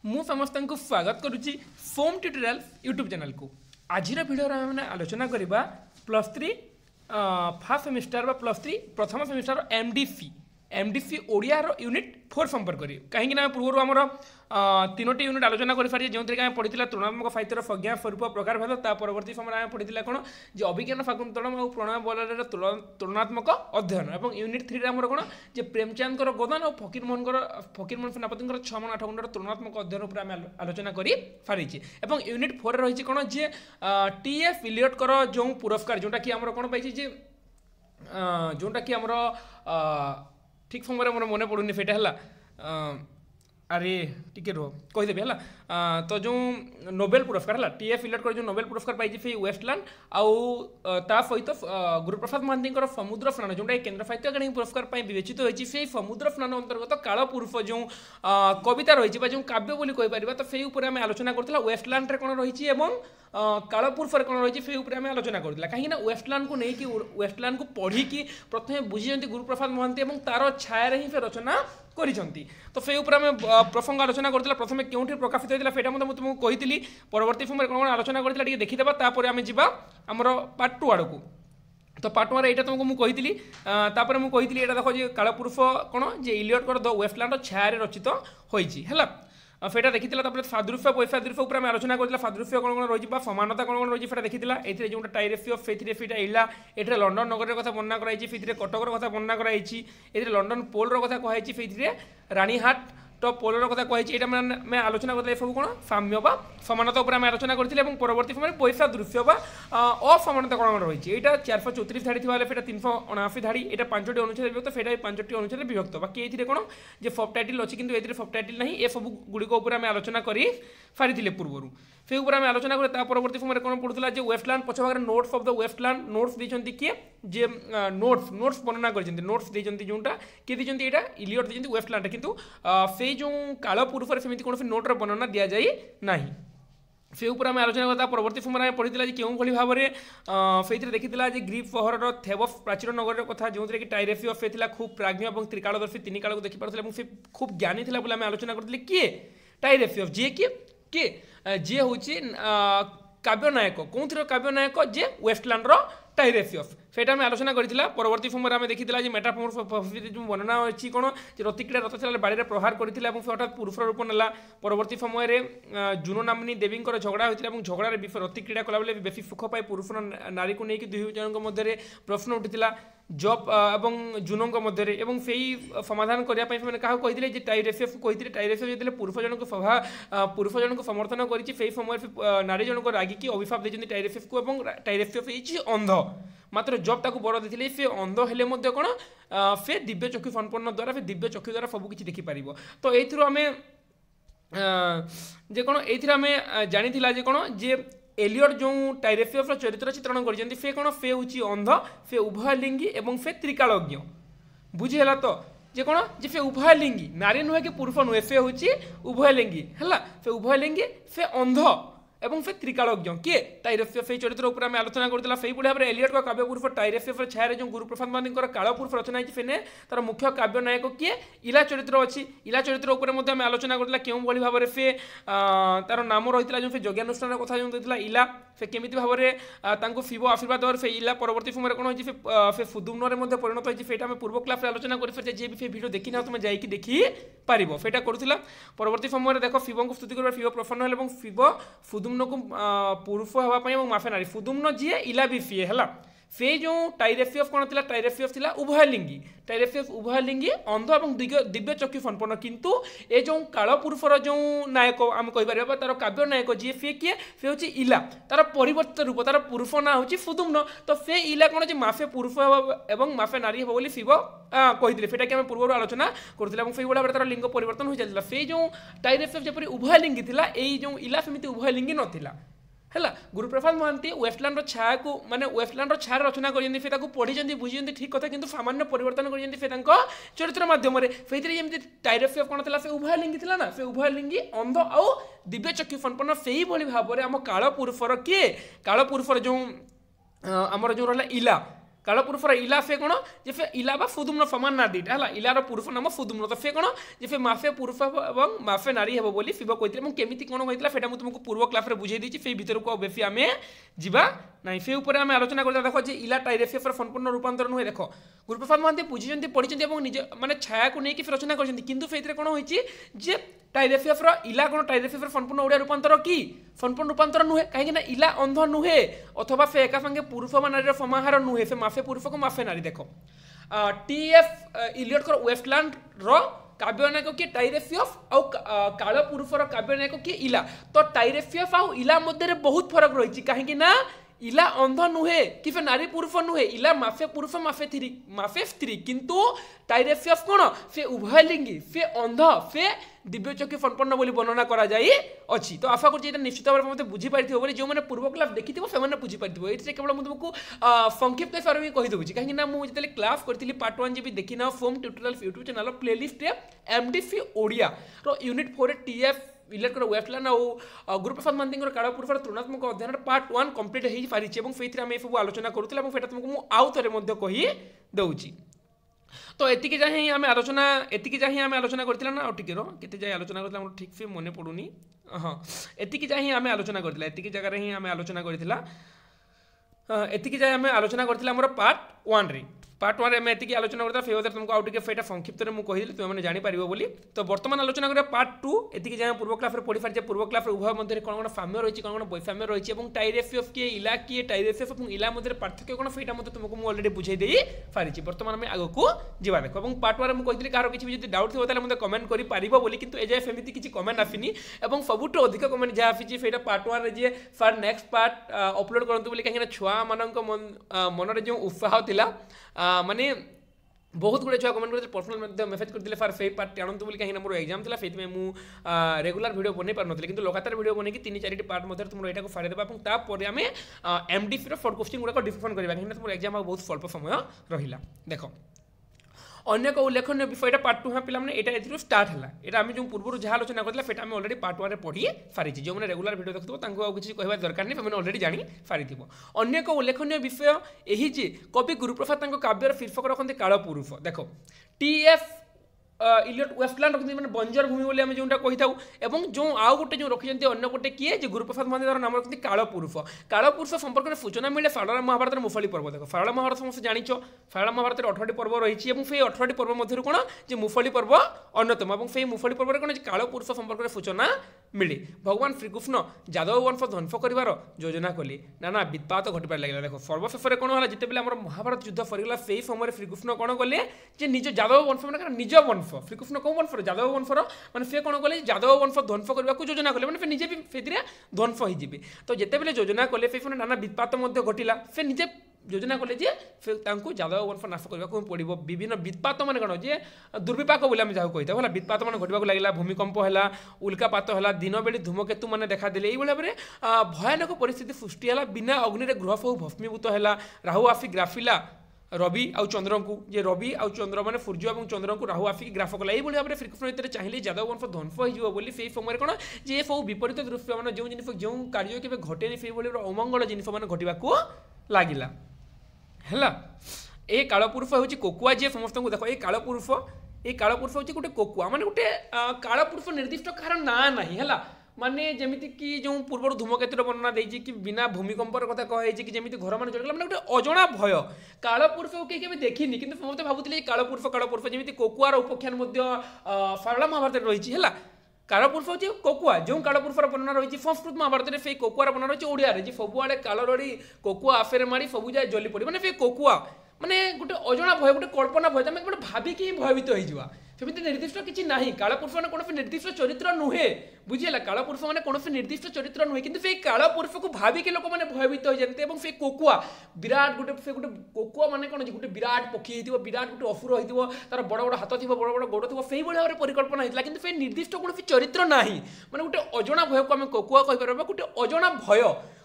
मु समस्त को स्वागत करुच्ची फोम ट्यूटोरियल यूट्यूब चैनल को। आज भिडियो आम आलोचना करवा +3 फर्स्ट सेमिस्टर +3 प्रथम सेमिस्टर एमडीसी ओडिया यूनिट 4 संपर्क कहीं पूर्व आमर 3टी यूनिट आलोचना कर सारी जो पढ़ी तुलनात्मक साहित्यर संज्ञा स्वरूप प्रकार भेद परवर्ती समय आम पढ़ी कौन जो अभिज्ञान फाकुंतलम और प्रणय बलर तुलनात्मक अध्ययन और यूनिट 3 आमर कौन जे प्रेमचंद गोदान और फकीरमोहन सेनापति 6 मन 8 गुंडर तुलनात्मक अध्ययन उपर आम आलोचना कर सारी और यूनिट 4 रही कौन जे टीएफ इलियट जो पुरस्कार जोटा कि आमर कौन पाई जोटा कि आमर ठीक समय मोर मन पड़ूनी फेटा है अरे टिके रो कहीदेवी है तो जो नोबेल पुरस्कार है टीएफ इलेक्ट कर जो नोबेल पुरस्कार पाई फे वेस्टलैंड आउ ता सहित गुरुप्रसाद महांती समुद्र स्नान जोटा केन्द्र साहित्य अकादेमी पुरस्कार विवेचित होती से समुद्र स्नान अंतर्गत कालपुरुष जो कविता रही जो काव्य बोली कहीपर तो से आम आलोचना करता वेस्टलैंड कौन रही कालपुरुष कौन रही से आम आलोचना करता कहीं वेस्टलैंड को लेकिन वेस्टलैंड को पढ़ी प्रथम बुझी गुरुप्रसाद महांती और तार छाया ही से रचना करिसेंती तो से ऊपर आम प्रसंग आलोचना करथिला प्रथमे केउठी प्रकाशित होइतिला फेटा मते तुमको कहितली परवर्ती समय कोन आलोचना करथिला टिके देखिदेबा तापर आम जिबा हमर पार्ट 2 आडको तो पार्ट 1 एटा तुमको मु कहितली तापर मु कहितली एटा देखो जे कालपुरुष कोन जे इलियट कर द वेस्टलैंड छाया रचित होइछि हला फेटा देखी सादृश्य वैसादृश्य उपर आलोचना करथिला सादृश्य कौन कौन रही समानता कौन कौन रही देखी ए जो टाइरेफियो फेटा इला ये लंडन नगर कथा वर्णना कराई कटकर कथा वर्णना कराई लंडन पोल कथा कहुई से रानीहाट तो पोलर कथा कही मैं आलोचना करते सब कौन साम्य बा समानता उपर आलोचना करते परवर्ती समय वैसादृश्य बा असमानता कौन रही है 434 धाड़ी थी 379 धाड़ी यहाँ 5टी अनुच्छेद विभक्त फेटा 5टी अनुच्छेद विभक्त बाकी ये कौन जो सब टाइटल अच्छी कितु ये सब टाइटल ना ये सब गुड़िक आलोचना कर सारी पूर्व से ऊपर आम आलोचना करें परवर्ती समय कौन पड़ूला वेस्टलैंड पछभाग notes of the wasteland notes देते किए जे नोट्स वर्णना कर नोट्स देते जोटा किए देते यहाँ इलियट देते वेस्टलैंड किंतु से जो कालपुरुष सेमती कौन नोट्र वर्णना दि जाए ना से ऊपर आम आलोचना करता परवर्ती समय पढ़ी क्यों भाव में से देखी ग्रीक सहर थेबस प्राचीन नगर कथा जो कि टाइरेफियस से खूब प्राज्ञ और त्रिकालदर्शी 3 काल को देखिपार से खूब ज्ञानी था आम आलोचना करते किए टाइरेफियस जी किए जी हूँ काव्यनायक कौन काव्यनायक जे वेस्टलैंड टाइरेफियस सेटा आम आलोचना करथिला परवर्ती समय आम देखिथिला जे मेटामॉर्फोसिस जो वर्णना अछि कोन जे रतिक्रीड़ा रथशाला बाड़ी प्रहार करथिला एवं हठात पुरुष रूप नेला परवर्ती समय रे जुनो नामनी देवी झगड़ा होइतिला एवं झगड़ा रे रतिक्रीड़ा कला बेले बेसी सुख पाए पुरुष नारी को लेकिन दुई जनक मध्य प्रश्न उठिथिला जब एवं जुनो मध्य एवं से समाधान करने से क्या कही जे टाइरेफियस कही टाइरेफियस जो पुरुष जन को पुरुष जन को समर्थन कर समय नारी जनक रागिकी अभिशाप देते टाइरेफियस को टाइरेफियस अंध मात्र जब ताको बड़ देते से अंध हेले कौन से दिव्य चक्षु संपन्न द्वारा से दिव्य चक्षु द्वारा सबकि देखिपार तो ये आम जे कौन ये आम जानी कौन जे एलियट जो टाइरेफियस चरित्र चित्रण कर से कौन से हूँ अंध से उभयलिंगी एवं से त्रिकालज्ञ बुझीगला तो जे कौन जे से उभयलिंगी नारी नुहे कि पुरुष नुहे से हूँ उभयलिंगी है से उभयलिंगी से अंध एवं से त्रिकालज्ञ किए टाइरेफियस से चरित्र उपर आम आलोचना करता से भाव में एलियट का काव्यपुरुष टाइरेफियस छाया जो गुरुप्रसाद महांती कालपुरुष रचना है तार मुख्य काव्यनायक किए इला चरित्र अच्छी इला चरित्र उपर आम आलोचना करता क्यों भाव में से तार नाम रही जो यज्ञानुष्ठान कथा जो देता इला से केमी भाव में शिव आशीर्वाद और से इला परवर्ती समय कौन हो फुदुम्न परिणत होती आम पूर्व क्लास आलोचना कर जी भी भिडियो देखी ना तुम जाकि देखी पार सेटा करूला परवर्ती समय देख शिव को स्तुति कर शिव प्रसन्न है शिव फुदुम्न को पुरुष हाँपाई माफे नारी फुदुम्न जी इला भी सीए है से जो टाइरेफियस कौन थी टाइरेफियस थी उभयलिंगी टाइरेफियस उभयलिंगी अंध और दिव्य चक्षु संपन्न किंतु ए जो कालपुरुषर जो नायक आम कहीपर तार काव्य नायक जी सी किए से हूँ इला तार परिवर्तित रूप तार पुरुष ना हूँ फुदुम्न तो से इला कौन माफे पुरुष एवं माफे नारी हे बोली शिव कही सेटा कि आम पूर्व आलोचना करूँ से भाव में तार लिंग परिवर्तन हो चलता से जो टाइरेफियस जपरी उभयलिंगी थी यही जो इला सेमती उभयलिंगी नाला है गुरुप्रसाद महांती वेस्टलैंड छाया को माने वेस्टलैंड छाया रचना कर पढ़ी बुझी ठीक कथा किंतु सामान्य परिवर्तन कर चरित्र मध्यम से टाइरेफियस कौन था से उभयलिंगी थी ना से उभयलिंगी अंध आउ दिव्य चक्षु संपन्न से भाव में आम कालपुरुषर किए कालपुरुषर जो आमर जो रहा इला काल पुरुषर इला फे कौन जे फे इला बा फुदुम्न समान ना दीटा है इलार पुरुष नाम फुदुम्न तो फे कौन जे फे माफे पुरुष और माफे नारी हे बोली शिव कहते केमी कौन होता है तुमको पूर्व क्लास में बुझे दी भर को बेसी आम जा ना से उपर आम आलोचना करते देख जे इला टाइरेफिएफ संपूर्ण रूपांतर नुहे देख गुरुप्रसाद महांती बुझी पढ़ी निज माने छाया को लेकिन रचना कर कौन होजे टाइरेफिएफ इला कौन टाइरेफिएफ संपूर्ण ओडिया रूपांतर कि संपूर्ण रूपांतर नुहे कहीं इला अंध नुहे अथवा से एका संगे पुरुष व नारी समाहार नुहे से माफे पुरुष को माफे नारी देख टी.एफ. इलियट वेस्टलैंड काव्यनायक किए टाइरेफिएफ आउ काल पुरुषर काव्यनायक किए इला तो टाइरेफिएफ आउ इला मध्य बहुत फरक रही कहीं इला अंध नुहे कि फे नारी पुरुष नुहे इला माफे पुरुष माफे स्त्री किंतु टाइरेफिएफ कौन से उभय लिंगी से अंध से दिव्यचक्षु संपन्न बोली वर्णना करा जाई अच्छी तो आशा कर निश्चित भाव में बुझी पारि बोली जो मैंने पूर्व क्लास देखी से बुझी पारि ये केवल मुझे तुमको संक्षिप्त हिसाब से कहीदेवी कहीं मुझे क्लास करी पार्ट 1 जी देखी ना फोम tutorial YouTube channel playlist MDC Odia रो यूनिट 4 टीएफ इलेक्ट वेस्टलैंड और गुरुप्रसाद महांती काल पुरुषर तुलनात्मक अध्ययन पार्ट 1 कंप्लीट हो पारी से सब आलोचना करूँ और तुमको आउ थे कही दौची तो एतिकी जाए ही आम आलोचना करथिला ना टिके केते जाए आलोचना करथिला हमर ठीक से मने पडुनी हां एतिकी जाए ही आम आलोचना करथिला एतिकी जगह ही आम आलोचना करथिला एतिकी जाए आम आलोचना करथिला हमर पार्ट 1 रे पार्ट 1 में एतिकी आलोचना करता फेवदर तुमको आउ टिके फेटा संक्षिप्त रे मु कहिली तुम माने जानि परिबो बोली तो वर्तमान आलोचना करिया पार्ट 2 एतिकी जाय पूर्व क्लास रे पढि फारजे पूर्व क्लास रे उभय मध्ये कोन कोन साम्य रहिछि कोन कोन वैषम्य रहिछि एवं टाइरेफिएफ के इला के टाइरेफिएफ एवं इला मध्ये पार्थक्य कोन फेटा मध्ये तुमको मु ऑलरेडी बुझाई देई फारिछि वर्तमान में आगो को जीवा देखो एवं पार्ट 1 रे मु कहितली कार किछि भी जदि डाउट थिबो ताले मध्ये कमेंट करि परिबो बोली किंतु एजाय फेमिति किछि कमेंट आफिनी एवं सबुटो अधिक कमेंट जा आफिछि फेटा पार्ट 1 रे J for next part upload करंतु बोली कहीं छुआ मानक मन रे जो उत्साह थिला माने बहुत गुड़े छुआ कमेंट करते पर्सनल मेसेज करते फार फेक पार्ट आणंतु बोली कहीं मोर एग्जाम था से मुझे रेगुलर वीडियो बन पार नी कि लगातार वीडियो बन 3-4 पार्ट मध्य तुम यहाँ फाड़ी देवा तापर आम एमडीसी शॉर्ट क्वेश्चन गुड़ाक डिस्कसन करवा कहीं तुम एग्जाम बहुत स्वल्प समय रहा देख अन्य एक उल्लेखनीय विषय पार्ट 2 हाँ पे ये स्टार्ट है यहाँ आम जो पूर्व जहाँ आलोचना करता आम अलरेडी पार्ट 1 पढ़ी सारी जो मैंने रेगुलर वीडियो देखो किसी कहवा दरकार नहीं मैंने अलरेडी जानी सारी अन्य एक उल्लेखनीय विषय यही जे कवि गुरुप्रसाद काव्यर शीर्षक रखते काल पुरुष देख टी.एफ. इलियट वेस्टलैंड रखते मैंने बंजर भूमि बोली जोटा कही था और जो आउ गोटे जो रखिंट अन्य गोटे किए जो गुरुप्रसाद महांती नाम रखते काल पुरुष संपर्क में सूचना मिले सारला महाभारत मुफली पर्व देख सारला महाभारत समस्त जानिच सारला महाभारत 18 पर्व रही से 18 पर्व मध्य कौन जो मुफली पर्व अन्यतम और से मुफली पर्व कौन काल पुरुष संपर्क में सूचना मिले भगवान श्रीकृष्ण यादव वंश ध्वंस कर योजना कले नाना वित्पात घटबार लगे देख सर्वशेष में कौन है जिते बेले महाभारत युद्ध सरीगला से समय श्रीकृष्ण कौन कले निज यादव वंश मैंने निज वंश श्रीकृष्ण कौ वंशर यादव वंशर मैंने से कौन कले यादव वंश ध्वंस करने को योजना कले मैंने निजे भी से ध्वंस होते तो जिते बेले योजना कले से नाना वित्पात घटिला से निजे योजना कले यादव वंश नाश करने पड़ो विभिन्न वित्पात मैंने कौन जे दुर्विपाक बोले आम जहाँ कही था वित्पात मैंने घटवाक लगे भूमिकंप है उल्कापात है दिन बेली धूमकेतु मैंने देखा देले ये भाव में भयानक परिस्थिति सृष्टि है बिना अग्नि गृह सब भस्मीभूत है राहु आफी ग्राफिला रवि आउ चंद्र को जे रवि आउ चंद्र मैंने सूर्य और चंद्र को राहु आफिक ग्राफ कला ये भाव में श्रीकृष्ण भितर चाहिए यादव वंश ध्वंस हो से समय कौन जे सब विपरीत दृश्य मैंने जो जिन जो कार्य के घटेनि से अमंगल जिन मैंने घटवा लगिला है ये कालपुरुष हूँ कोकुआ जी समस्त को देख ये कालपुरुष हूँ गोटे कोकुआ माने गोटे कालपुरुष निर्दिष्ट कार ना ना है माने जमीती कि जो पूर्व धूमकेतुर वर्णना देछि कि बिना भूमिकंपर कथा कहे कि जमी घर मान चलगला माने गोटे अजଣା भय कालपुरुष को कहीं देखिनी कि समस्त भावुले कालपुरुष जमी कोकुआर उपाख्यान सारला महाभारत रही है कालपुरुष हूँ कोकुआ जो कालपुरुषर वर्णना रही संस्कृत महाभारत में से कोकुआर वर्णना रही ओडिया सबुआड़े काल रही कोकुआ आफेरे मारी सबू जाए जली पड़ी मैंने कोकुआ माने गोटे अजଣା भय गोटे कल्पना भय तुम गोटे भाविक ही भयभीत हो सेमती निर्दिष्ट किसी ना कालपुरुष मैंने कौन निर्दिष्ट चरित्र नुहे बुझीला कालपुरुष मैंने कौन निर्दिष्ट चरित्र नुहे कि कालपुरुष को भाविक लोक मैंने भयभीत हो जाते से कोकुआ विराट गोटे से गोटे कोकुआ मैंने कौन गोटे विराट पक्षी हो विराट गोटे असुर हो तार बड़ बड़ हाथ थी बड़ बड़ गोड़ थी से भाव में परिकल्पना होता है कि निर्दिष्ट कौन चरित्र ना मैंने गोटे अजଣା भय को आम कोकुआ कहीपर गोटे अजଣା भय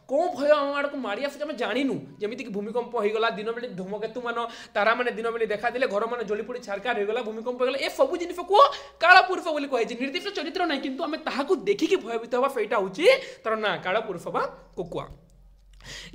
कौ भय आम आड़ को माड़ी आस जानू जमीक भूमिकंप होगा दिन बेले धूमकेतु मान तारा मैंने दिन बेले देखा देले घर मैंने जली पड़ी छारकार होगा भूमिकंप होगा ये सब जिन को कालपुरुष बोली कही निर्दिष्ट चरित्र ना कि आम ताकू देखिकी भयभीत हवा सहीटा हूँ तार ना कालपुरुष बा कोकुआ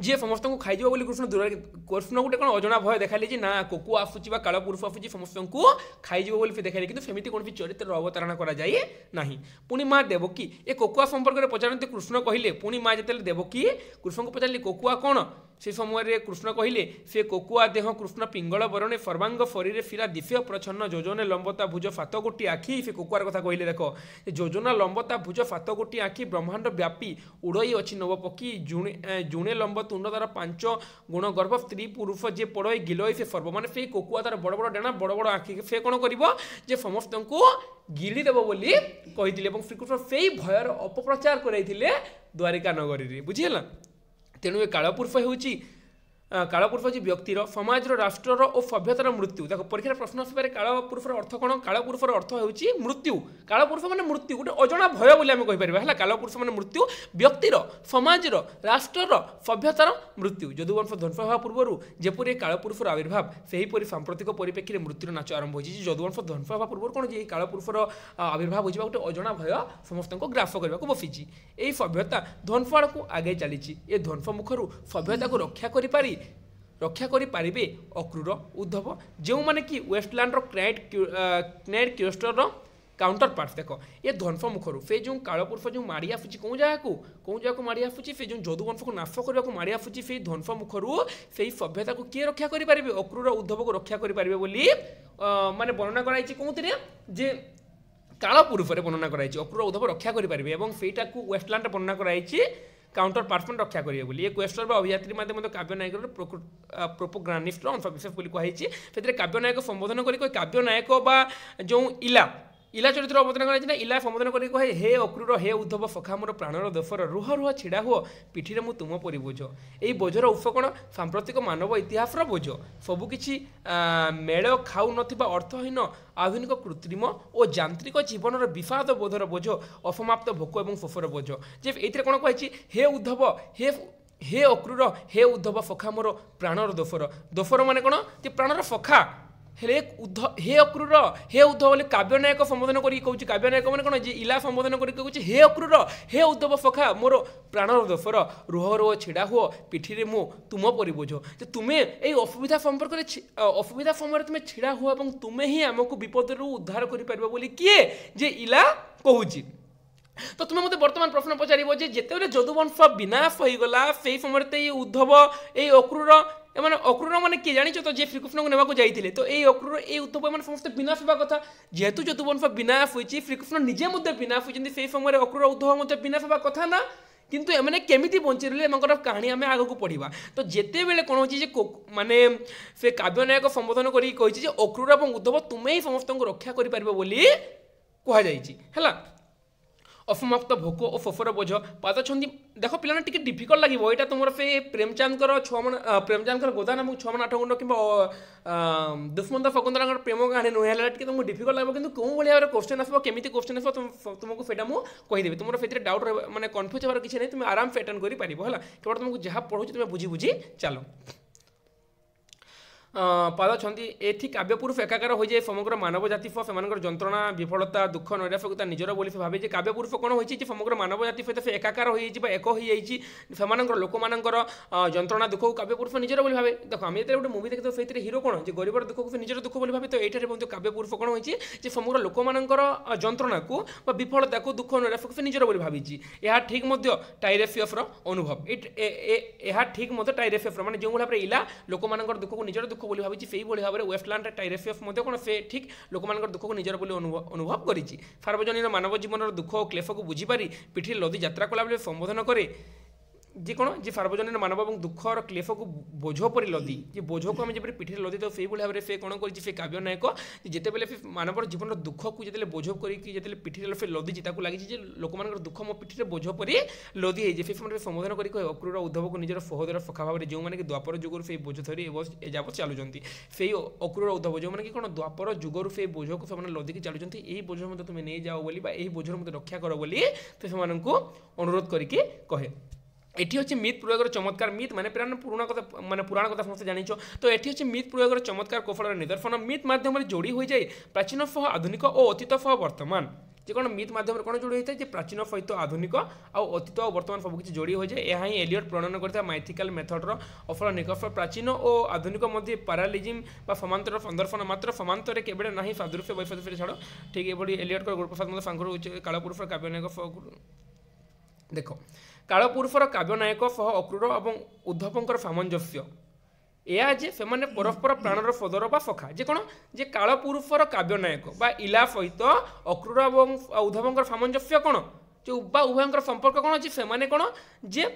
जी समस्त को खाई बोली कृष्ण दूर कृष्ण गोटे कौन अजना भय देखाली ना कोकु आसूची काल पुरुष आसूची समस्त को खाई बोली देखाली कि सेमती कौन भी चरित्र अवतारणा कराए ना पुणी माँ देवकी ए कोकुआ संपर्क में पचारती कृष्ण कहले पुणी माँ जिते देवकी कृष्ण को पचारे कोकुआ कौन से समय कृष्ण कहले से कोकुआ देह कृष्ण पिंगल बरणे सर्वांग शरीर फिरा दिव्य प्रच्छन्न योजने लंबता भुज फात गोटी आखि से कोकुआर कथा कहले देख योजना लंबता भुज फात गोटी आखि ब्रह्मांड व्यापी उड़ई अच्छी नवपक्षी जुणे लंब तुंड तार 5 गुण गर्भ स्त्री पुरुष जे पड़ई गिलई से सर्व माने से कोकुआ तार बड़ बड़ डेणा बड़ बड़ आखि से कौन कर समस्त को गिड़ीदेव बोली कही श्रीकृष्ण से भयर अपप्रचार कराइले द्वारिका नगरी बुझीगला तेणु ए कालपुरुष होची कालपुरुष हूँ व्यक्तिर समाज राष्ट्र और सभ्यतार मृत्यु देखो परीक्षा प्रश्न आसपे कालपुरुषर अर्थ कौन कालपुरुषर अर्थ होची मृत्यु कालपुरुष माने मृत्यु गोटे अजना भय बोली आम कहीपर है कालपुरुष माने मृत्यु व्यक्तिर समाज राष्ट्र सभ्यतार मृत्यु यदुवंश ध्वंस होगा पूर्व जेपरी कालपुरुषर आविर्भाव से हीपरी सांप्रतिक परिप्रेक्षी मृत्युर नाच आरंभ होती यदुवंश ध्वंस होगा पूर्व कौन जी कालपुरुषर आविर्भाव हो गोटे अजना भय समस्त ग्रास करने को बसीची यही सभ्यता ध्वंस आड़ को आगे चली ए ध्वंस मुखर सभ्यता को रक्षा करि पारिबे अक्रूर उद्धव जो माने कि वेस्टलैंड क्नैड क्यूस्टर काउंटर पार्ट देख ये ध्वंस मुखर से जो कालपुरुष जो माड़ी आसूची कौन जगह को माड़ी आसूची से जो यदुवंश को नाश करने को माड़ी आसूची से ध्वंस मुखर से सभ्यता को किए रक्षा करें अक्रूर उद्धव को रक्षा करें बोली माने वर्णना कराई कौन जे कालपुरुष वर्णना कराई अक्रूर उद्धव रक्षा करें सेटा को वेस्टलैंड वर्णना कराई काउंटर पार्टमेंट रक्षा करेंगे बोली ये क्वेश्चन अभियात्री माध्यम काव्य नायक प्रोपोग्रानिस्ट अंश विशेष बोली कही से काव्य नायक संबोधन कर काव्य नायक बा जो इला चरित्र अवतरण कराई इला संबोधन कर कहे हे अक्रूर हे उद्धव सखा मोर प्राणर दोषर रुह रुह छिड़ा हुआ पिठिरे मु तुम परी बोझ यही बोझर उफ कौन सांप्रतिक मानव इतिहास बोझ सबकि मेल खाऊ नथिबा अर्थहीन आधुनिक कृत्रिम और यांत्रिक जीवन विषाद बोधर बोझ असमाप्त भोक और शोषर बोझ जे ये कौन कही हे उद्धव हे अक्रूर हे उद्धव सखा मोर प्राणर दोषर माने कौन प्राणर सखा हे अक्रूर हे उद्धव बोले काव्य नायक संबोधन करी कहूँ काव्य नायक मैंने कौन इला संबोधन करी कहूँ हे अक्रूर हे उद्धव सखा मोर प्राणर दोषर रुह रुह छिड़ा हुआ पिठिरे मु तुम परी बोझ तुम्हें यही असुविधा संपर्क असुविधा समय तुम्हें छिड़ा हुआ और तुम्हें ही आमको विपद उद्धार कर बोली किए जे इला कहूँ तो तुम्हें मत बर्तमान प्रश्न पचार जिते यदुवंश विनाश हो गला से समय उद्धव ये अक्रूर एमाने अक्रूर मैंने किए जानी तो जे श्रीकृष्ण को नेबाक जाइए तो ये अक्रूर ये उद्धव मैंने समस्त विनाश होगा कथा जेहेतु यदुवंश विनाश होती श्रीकृष्ण निजे विनाश होती से समय अक्रूर उद्धव विनाश होगा कथा ना किंतु एमाने केमिति बंची रही एम कहानी आम आगे पढ़ा तो जिते बेले कौन हो माने से काव्य नायक संबोधन करी अक्रूर और उद्धव तुम्हें ही समस्त को रक्षा कर बोली कहुई असमाप्त भोक और शोषर बोझ पाद छंदी देख पिला टी डिफिकल्ट लगे यहाँ तुम से प्रेमचांद प्रेमचांद गोदा नामक 6 8 गुंड कि दुष्मंत फकुंदरा प्रेम कहानी नुहे टी तुमको डिफिकल्ट लगे कि कौन भाई भाव क्वेश्चन आसो केमी क्वेश्चन आसो तुमको से कहीदेवी तुम से डाउट मैंने कन्फ्यूज होवार किसी नहीं तुम आराम से अटेंड कर केवल तुमको जहाँ पढ़ो तुम बुझी बुझी चलो पाद छंदी एठी काव्यपुरुष एकाकार हो जाए समग्र मानव जाति से जंत्रणा विफलता दुख नैराश्यकता निजर बोली से भावे काव्यपुरुष कौन होती समग्र मानव जाति सहित से एकाकार हो एक हो लोक मान जंत्रणा दुख को काव्यपुरुष निजर बोली भावे देख आम जो गोटे मुवी देखते से हीरो कौन जो गरीबर दुख को निजर दुख बोली भावे तो ये काव्यपुरुष कौन होती समग्र लोक मान जंत्रणा को विफलता को दुख नैराश्यक से निजर बोली भावी यह ठीक टाइरेफियफ्र अनुभव यह ठीक टाइरेफियफ्र माने जो भाव इला लोक मान दुख को निजर दुख बोली भावी से भाव में वेस्टलैंड टाइरेफियफ कौन से ठीक लोक मान दुख को निजर बोली अनुभव कर सार्वजनीन मानव जीवन दुख और क्लेश को बुझीपारी पिठी लदी यात्रा कला बेले संबोधन करे जी कौन जी सार्वजनीन मानव और दुख और क्लेश को बोझ पर लदी जे बोझ को आम जब पिठी लदी तो से भाव में से कौन कर काव्य नायक जिते बेले मानव जीवन दुख को जो बोझ कर पिठी लदी लगी लोक मान दुख मो पिठी बोझ पर लदी से संबोधन कर अक्रूर उद्धव को निजर सहोदर सखा भाव में जो मैंने द्वापर जुगर से बोझ धरी एजावत चलुँच से अक्रूर उद्धव जो मैंने कौन द्वापर जुगर से बोझ को से लदिकी चलुँच यही बोझ मत तुम नहीं जाओ बोली यही बोझ मत रक्षा कर बोली से अनुरोध करके कहे एठी होची मिथ प्रयोगर चमत्कार मिथ माने पुराण कथा समस्त जानिछ तो एठी होची मिथ प्रयोगर चमत्कार कौशल निदर्शन मिथ माध्यम जोड़ी हो जाए प्राचीन सह आधुनिक और अतीत सह वर्तमान जे कौन मिथ माध्यम कौन जोड़ी होता है प्राचीन सहित आधुनिक अतीत और वर्तमान सबकि जोड़ी हो जाए यह ही एलियट प्रणयन करता माइथिकल मेथडर अफल निकफ प्राचीन और आधुनिक मध्य पारालिजिम समांतर संदर्शन मात्र समांतर केवल ना सादृश्य वैफल्य छाड़ ठीक ये एलियट गुरुप्रसाद सांकर कालपुरुष काव्यनायक देख कालपुरुषर काव्यनायक सह अक्रूर और उद्धवंकर सामंजस्य या जे से माने परस्पर प्राणर सदर बा सखा जे कौन जे कालपुरुषर काव्यनायक बा इला सहित अक्रूर और उद्धवंकर सामंजस्य कौन जो बा उभयंकर संपर्क कौन अच्छे से माने कौन जे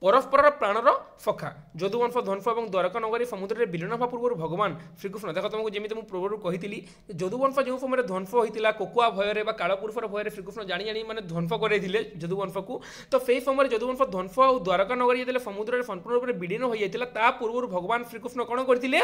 परस्पर प्राणर सखा यदुवंश ध्वंस और द्वारका नगरी समुद्र में विलीन होगा पूर्व भगवान श्रीकृष्ण देख तुमको जमी मुझे पूर्व कही यदुवंश जो समय ध्वंस होता कोकुआ भयर कालपुरुषर भयर श्रीकृष्ण जाणी जाणी मैंने ध्वंस कराई यदुवंश को तो से समय यदुवंश ध्वंस और द्वारका नगरी जो समुद्र में संपूर्ण रूप से विलीन हो जाता पूर्व भगवान श्रीकृष्ण कौन करते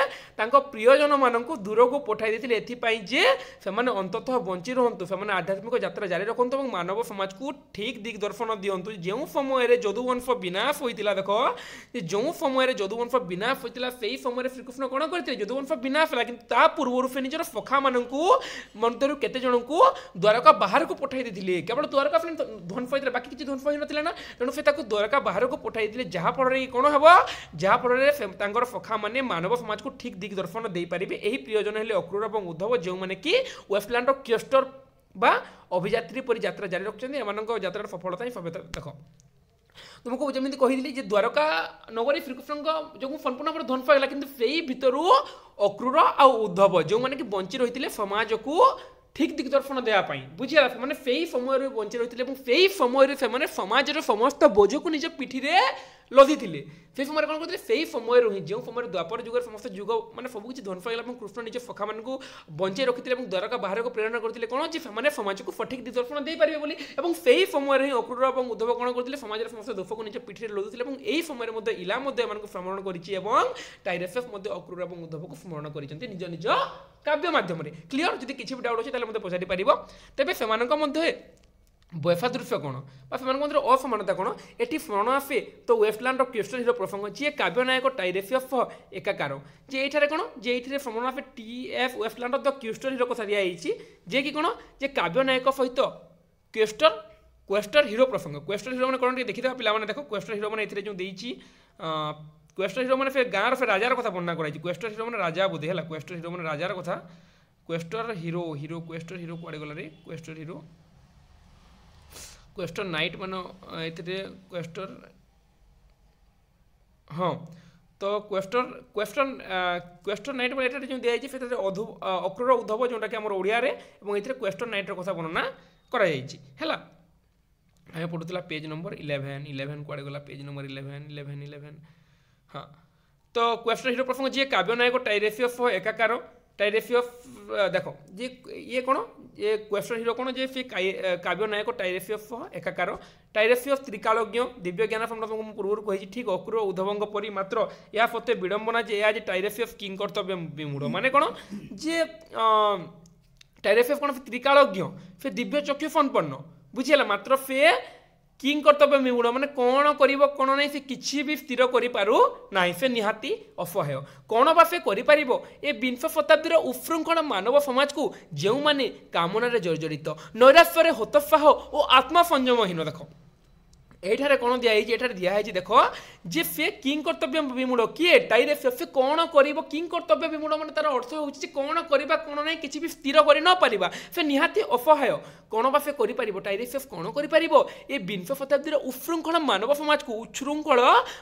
प्रियजन मानक दूर को पठाई देते जे से अंततः बंची रुहतु से आध्यात्मिक यात्रा जारी रखु और मानव समाज को ठीक दिग दर्शन दिंतु जो समय यदुवंश विनाश होता देख जो समय यदुवंश विनाश होता से समय श्रीकृष्ण कौन करते यदुवंश विनाश है कि पूर्व से निजर सखा मान मध्य केते जन को द्वारका बाहर को पठाई देते केवल द्वारका ध्वंस होता बाकी किसी ध्वंस हो ना तेणु से द्वारका बाहर को पठाई देते जहाँफल कौन हम जहाँफल सखा मैंने मानव समाज को ठीक दिग दर्शन दे पारे यही प्रियजन हेले अक्रूर और उद्धव जो मैंने कि वेस्टलैंड क्लस्टर बा अभियात्री पर यात्रा जारी रखते एम यात्रा सफलता ही सभ्यता देख तुमको जमी कही द्वारका नगरी श्रीकृष्ण जो संपूर्ण भाव ध्वंस होगा कि से भर अक्रूर आ उद्धव जो मैंने कि बंची रही समाज को ठीक दिग्दर्शन देवाई बुझीगला से से समय बंची रही से समय से समाज समस्त बोझ को निज पिठी लदी से समय कौन करते से समय ही जो समय द्वापर जुगर समस्त जुग मैंने सबकि ध्वंस होगा कृष्ण निज सखा मान बंचे रखी द्वारका बाहर को प्रेरणा करते कौन अच्छे से समाज को सठिक दिग्दर्शन दे पारे बोली से ही समय ही अक्रूर और उद्धव कौन करते समाज समस्त दोष को निज पिठी लदुले यही समय इला स्मरण कर टाइरेफेस अक्रूर और उद्धव को स्मरण कर निज निज काव्य मध्यम क्लीयर जब किसी भी डाउट अच्छे मतलब पचारि पार तेज से वैफादृश्य कौन मध्य असमानता कौन ये स्मरण आसे तो वेस्टलैंड क्लस्टर हिरो प्रसंग जी काव्यनायक टाइरेफियस एकाकार जे ये कौन जे ये स्मरण आसे TF वेस्टलैंड द क्लस्टर हिरो कथा दिखाई जे कि कौन जे काव्यनायक सहित क्वेस्टर हिरो प्रसंग क्वेस्टर हिरो मैंने कौन देखी पे देख क्वेस्टर हिरो मैंने जो क्वेस्टर हिरो मैंने गाँव से राजार कथा वर्णना कराई क्वेस्टर हिरो मैंने राजा बोधे है क्वेस्टर हिरो मैंने राजार कथा क्वेस्टर हिरो हिरो क्वेस्टर हिरो कुआड़े गला रे क्वेस्टर हिरो क्वेस्टर नाइट मान ए क्वेस्टर हाँ तो क्वेस्टर नाइट मैंने जो दिखाई से अक्रूर उद्धव जोटा कि आम ओडिया क्वेस्टर नाइट कथा वर्णना कराई आम पढ़ुला पेज नंबर 11 कुआड़े गला पेज नंबर 11 हाँ तो क्वेस्टर हिरो प्रसंग जी काव्यनायक टाइरेफियस एकाकार टाइरेफियस देख जे ये कौन ये क्वेस्टर हिरो कौन जे काव्यनायक टाइरेफियस एकाकार टाइरेफियस त्रिकालज्ञ दिव्य ज्ञान संबंध पूर्व कही ठीक अक्रूर उद्धवंग परी मात्र या सत्वे विडंबना जे आज टाइरेफियस किंग कर्तव्य विमूढ़ माने कौन जे टाइरेफियस कौन त्रिकालज्ञ से दिव्य चक्षु संपन्न बुझीगला मात्र से किंग कर्तव्य विमूढ़ माने कौन कर कौन नहीं से किसी भी स्थिर करू ना से निहाती असहाय कौन बा से कर ए विंश शताब्दीर उशृंखल मानव समाज को जो माने कामनार जर्जरित नैराश्य हतोत्साह और आत्मसंयमहीन देख ये कौन दिखाई दिखाई देख जे से किंग कर्तव्य विमूढ़ किए टाइरेफियस से कौन कर किंग कर्तव्य विमूढ़ मैंने तार अर्थ हो कौन करवा कौन ना कि भी स्थिर कर न पार से निहाती असहाय कौन बा से कर टाइरेफियस कौन कर ए विंश शताब्दीर उशृंखल मानव समाज को उच्छृंखल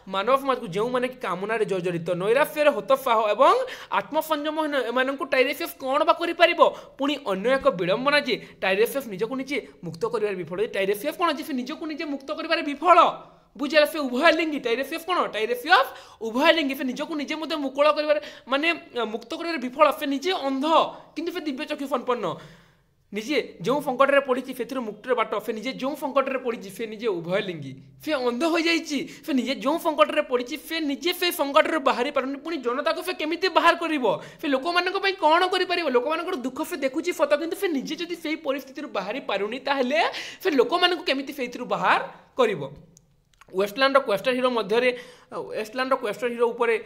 मानव समाज को जो मैंने कामनार जर्जरित नैराश्य हतोत्साह और आत्मसंयम एम टाइरेफियस कौन बा कर पुणी अन्य एक विडंबना जे टाइरेफियस निजक निजे मुक्त कर विफल टाइरेफियस कौन से निजक निजे मुक्त कर विफल बुझेगा से उभय लिंगी टाइरेफियस कौन टाइरेफियस उभय लिंगी से निजक निजे मुकुल कर माने मुक्त कर विफल से निजे अंध किंतु से दिव्य चक्षु संपन्न निजे जो संकट में पड़ी से मुक्तिर बाट से निजे जो संकट में पड़ी से निजे उभय लिंगी से अंध हो जाइए से निजे जो संकट में पड़ी से निजे से संकट में बाहरी पारनी पुणी जनता को से केमिति बाहर करिवो से लोक मानक पई कोन करि परिवो लोक मानक दुख से देखुची सत किंतु से निजे जदि सेही परिस्थिति बाहरी पारुनी ताहले से लोक मानक केमिति सेहितरु बाहर करिवो वेस्टलैंड क्वेस्टर हिरो मध्य वेस्टलैंड क्वेस्टर हिरो उपरे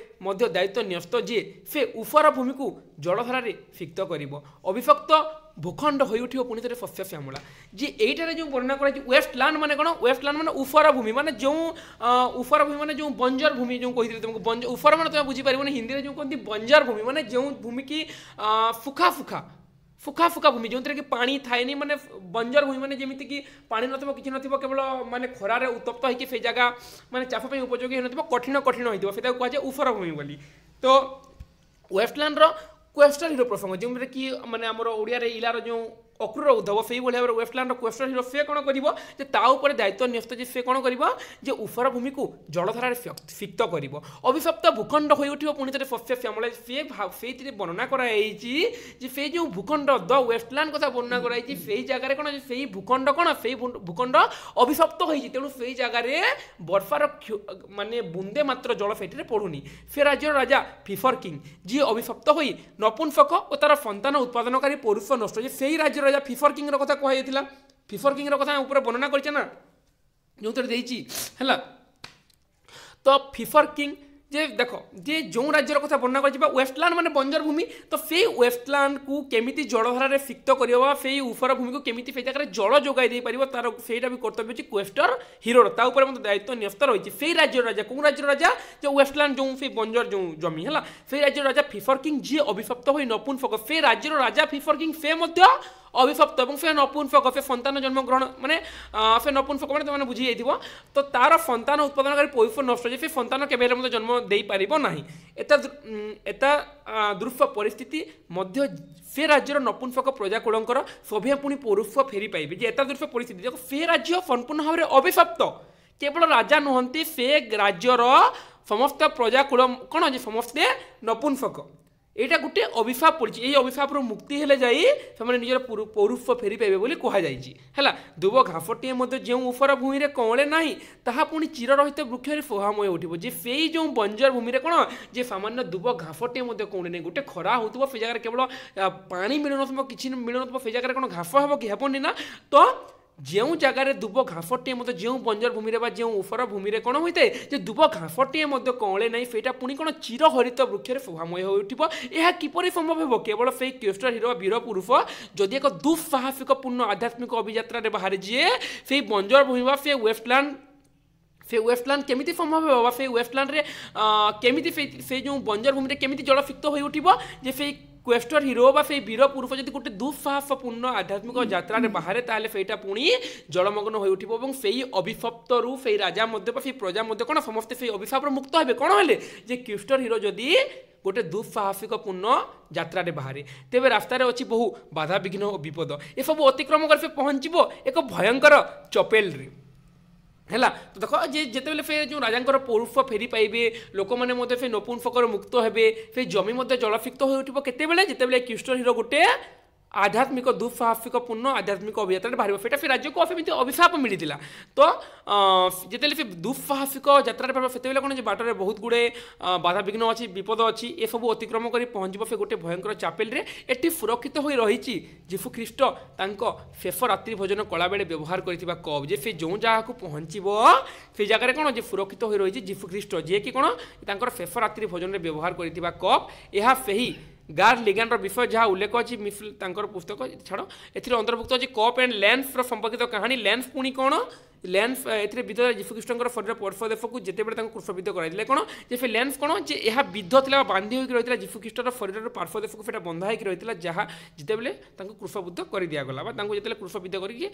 दायित्व न्यस्त जी से उफर भूमि को जलधारा सिक्त कर अभिशक्त भूखंड हो उठिबो पुणी थे शस्य श्यामला जे एइटारे जो वर्णना कराई वेस्टलैंड माने कोन वेस्टलैंड माने उफर भूमि माने जो उफर भूमि माने जो बंजर भूमि जो कहितले तुमको बंजर उफर माने तुम बुझी पारिबो हिंदी रे जो कहती बंजर भूमि माने जो भूमि की फुका फुका फुका फुका भूमि जो कि पानी थाएनी माने बंजर भूमि माने जेमिति कि पानी नथिबो किछि नथिबो केवल माने खरारे उत्तप्त होइके से जगह माने चाफ पे उपयोगी हे नथिबो कठिन कठिन होइदिबो सेटा कहै छै उफर भूमि बोली तो वेस्टलैंड रो क्वेस्टर हिरो प्रसंग जो कि माने हमर ओडिया रे इलार जो अक्रूर उद्धव से भाई भाव वेस्टलैंड क्वेस्टर हिरो से कौन कर दायित्व न्यस्त जे से कौन कर उफर भूमि को जलधारा फिक्त कर अभिशप्त भूखंड हो उठो पुणी थे शस्य श्यामला से वर्णना कराई से जो भूखंड द वेस्टलैंड कथा वर्णना कराई से जगार कौन से भूखंड कौन से भूखंड अभिशप्त होती तेणु से जगार बर्फार माने बुंदे मात्र जल से पड़ूनी से राज्य राजा फिफर किंग जी अभिशप्त हो नपुंसक और तार संतान उत्पादनकारी पुरुष नष्ट से राज्य राजा फिफर किंग कथा कहला फिफर किंग कथा ऊपर वर्णना करछे ना जो देइछि हैला तो फिफर किंग जे देखो जे जो राज्यर कथा वर्णना कर वेस्टलैंड माने बंजर भूमि तो से वेस्टलैंड को केमिति जलधारा फिक्त करवा से उफर भूमि को केमिति से जगह जल जोगाई दे पारिबो तार सेटा भी कर्तव्य अछि क्वेस्टर हिरो ता ऊपर मत दायित्व न्यस्त रही से राज्य राजा को राज्य राजा जो वेस्टलैंड जो से बंजर जो जमी है से राज्य राजा फिफर किंग जी अभिशप्त हो नपुंसक से राज्यर राजा फिफर किंग से मध्य अभिशप्त और से नपुंसक से संतान जन्म ग्रहण माने से नपुंसक माने तुमने बुझी जाइथिबो तो तार संतान उत्पादनकारी पौष नष्ट से संतान केबे मते जन्म दे पारिबो नाही एता दृश्य परिस्थिति मध्य से राज्यर नपुंसक प्रजाकूलंकर सभ्य पुणी पौरुष फेरी पाइबे जे एता दृश्य परिस्थिति देखो से राज्य संपूर्ण भाव में अभिशप्त केवल राजा नुहंती से राज्यर समस्त प्रजाकूल कौन जे समस्ते नपुंसक एटा गोटे अभिशाप पड़ी यही अभिशाप मुक्ति हेले जाई से निजर पौरुष फेरी पाइबे बोली कहा जाइछि हैला दुब घासटीए मध्य जो उफर भूमि रे कौले नाही ताहा पुणी चिर रहित वृक्ष रे शोभामय उठिबो जे सेई जो बंजर भूमि रे कोन जे सामान्य दुब घासटीए मध्य कौले नै गोटे खरा होतबो से जगह केवल पानी मिलुनथबो किछि मिलुनथबो से जगह कोन घास हेबो कि हेबोनी ना तो जो जगार दुब घासटीए मत जो बंजर भूमि जो उफर भूमि कौन होता है दुब घासटीए कौले ना से पुणी कौन चिर हरित वृक्ष शोभामय हो उठिबो यह किपरि संभव हेबो केवल से क्वेस्टर हिरो वीर पुरुष जदि एक दुस्साहसिक पूर्ण आध्यात्मिक अभियात्रा बाहर जीए से बंजर भूमि से वेस्टलैंड केमिति संभव होगा से वेस्टलैंड रे केमिति से जो बंजर भूमि केमिति जलफिक्त हो उठिबो जे से क्वेस्टर हिरो बा से वीर पुरुष जदि गोटे दुस्साहसपूर्ण आध्यात्मिक यात्रा बाहर ताले सेटा पुणी जलमग्न हो उठिबो एवं सेही अभिशप्त रु से राजा मध्य से प्रजा मध्य कौन समस्ते से अभिशाप मुक्त हेबे कौन हेले जे क्वेस्टर हिरो जदि गोटे दुस्साहसिक पूर्ण यात्रा बाहर तेबे रास्तार अच्छी बहु बाधा विघ्न और विपद ये सब अतिक्रम कर पहुँचब एक भयंकर चपेल रे है तो देख जिते से जो राजा पौरुष फेरी पाइबे लोक मैंने से नपुंसकर मुक्त हेबे से जमी जलफिक्त हो उठिबो केतेबेले जितेबेले क्वेस्टर हिरो गोटे आध्यात्मिक दुस्साहसिक पूर्ण आध्यात्मिक अभियात्रा बाहर से राज्य को एमती अभिशाप मिलता तो जिते से दुस्साहसिक यात्रा से कौन बाटर बहुत गुड़े बाधा विघ्न अच्छी विपद अच्छी ये सब अतिक्रम कर पहुँचब से गोटे भयंकर चापेल रे एटी सुरक्षित हो रही जीशु ख्रीष्ट शेष रात्रि भोजन कला बेले व्यवहार करथिबा कप जे से जो जगह को पहुँचब से जगह कौन जे सुरक्षित हो रही जीशु ख्रीष्ट जी कि कौन शेष रात्रि भोजन व्यवहार करथिबा कप यह सही गार लिगान विषय जहाँ उल्लेख अच्छी मिफिल पुस्तक छाड़ अंतर्भुक्त अच्छी कप एंड लेंस संपर्कित कहानी लेंस पुणी कौन लेंस ए विद्ध जीशुख्रीष्ट शरीर पार्श्वदेश को जितेबाला क्रूशबिद्ध कराइले कौन जे लेंस कौन जे यह विद्ध था बांधी होकर रही है जीशुख्रीष्ट शरीर पार्श्वदेश को सेटा बंधा होकर रही है जहाँ जितेबाला क्रूशबुद्ध कर दिगला जिते क्रूशबिद्ध करके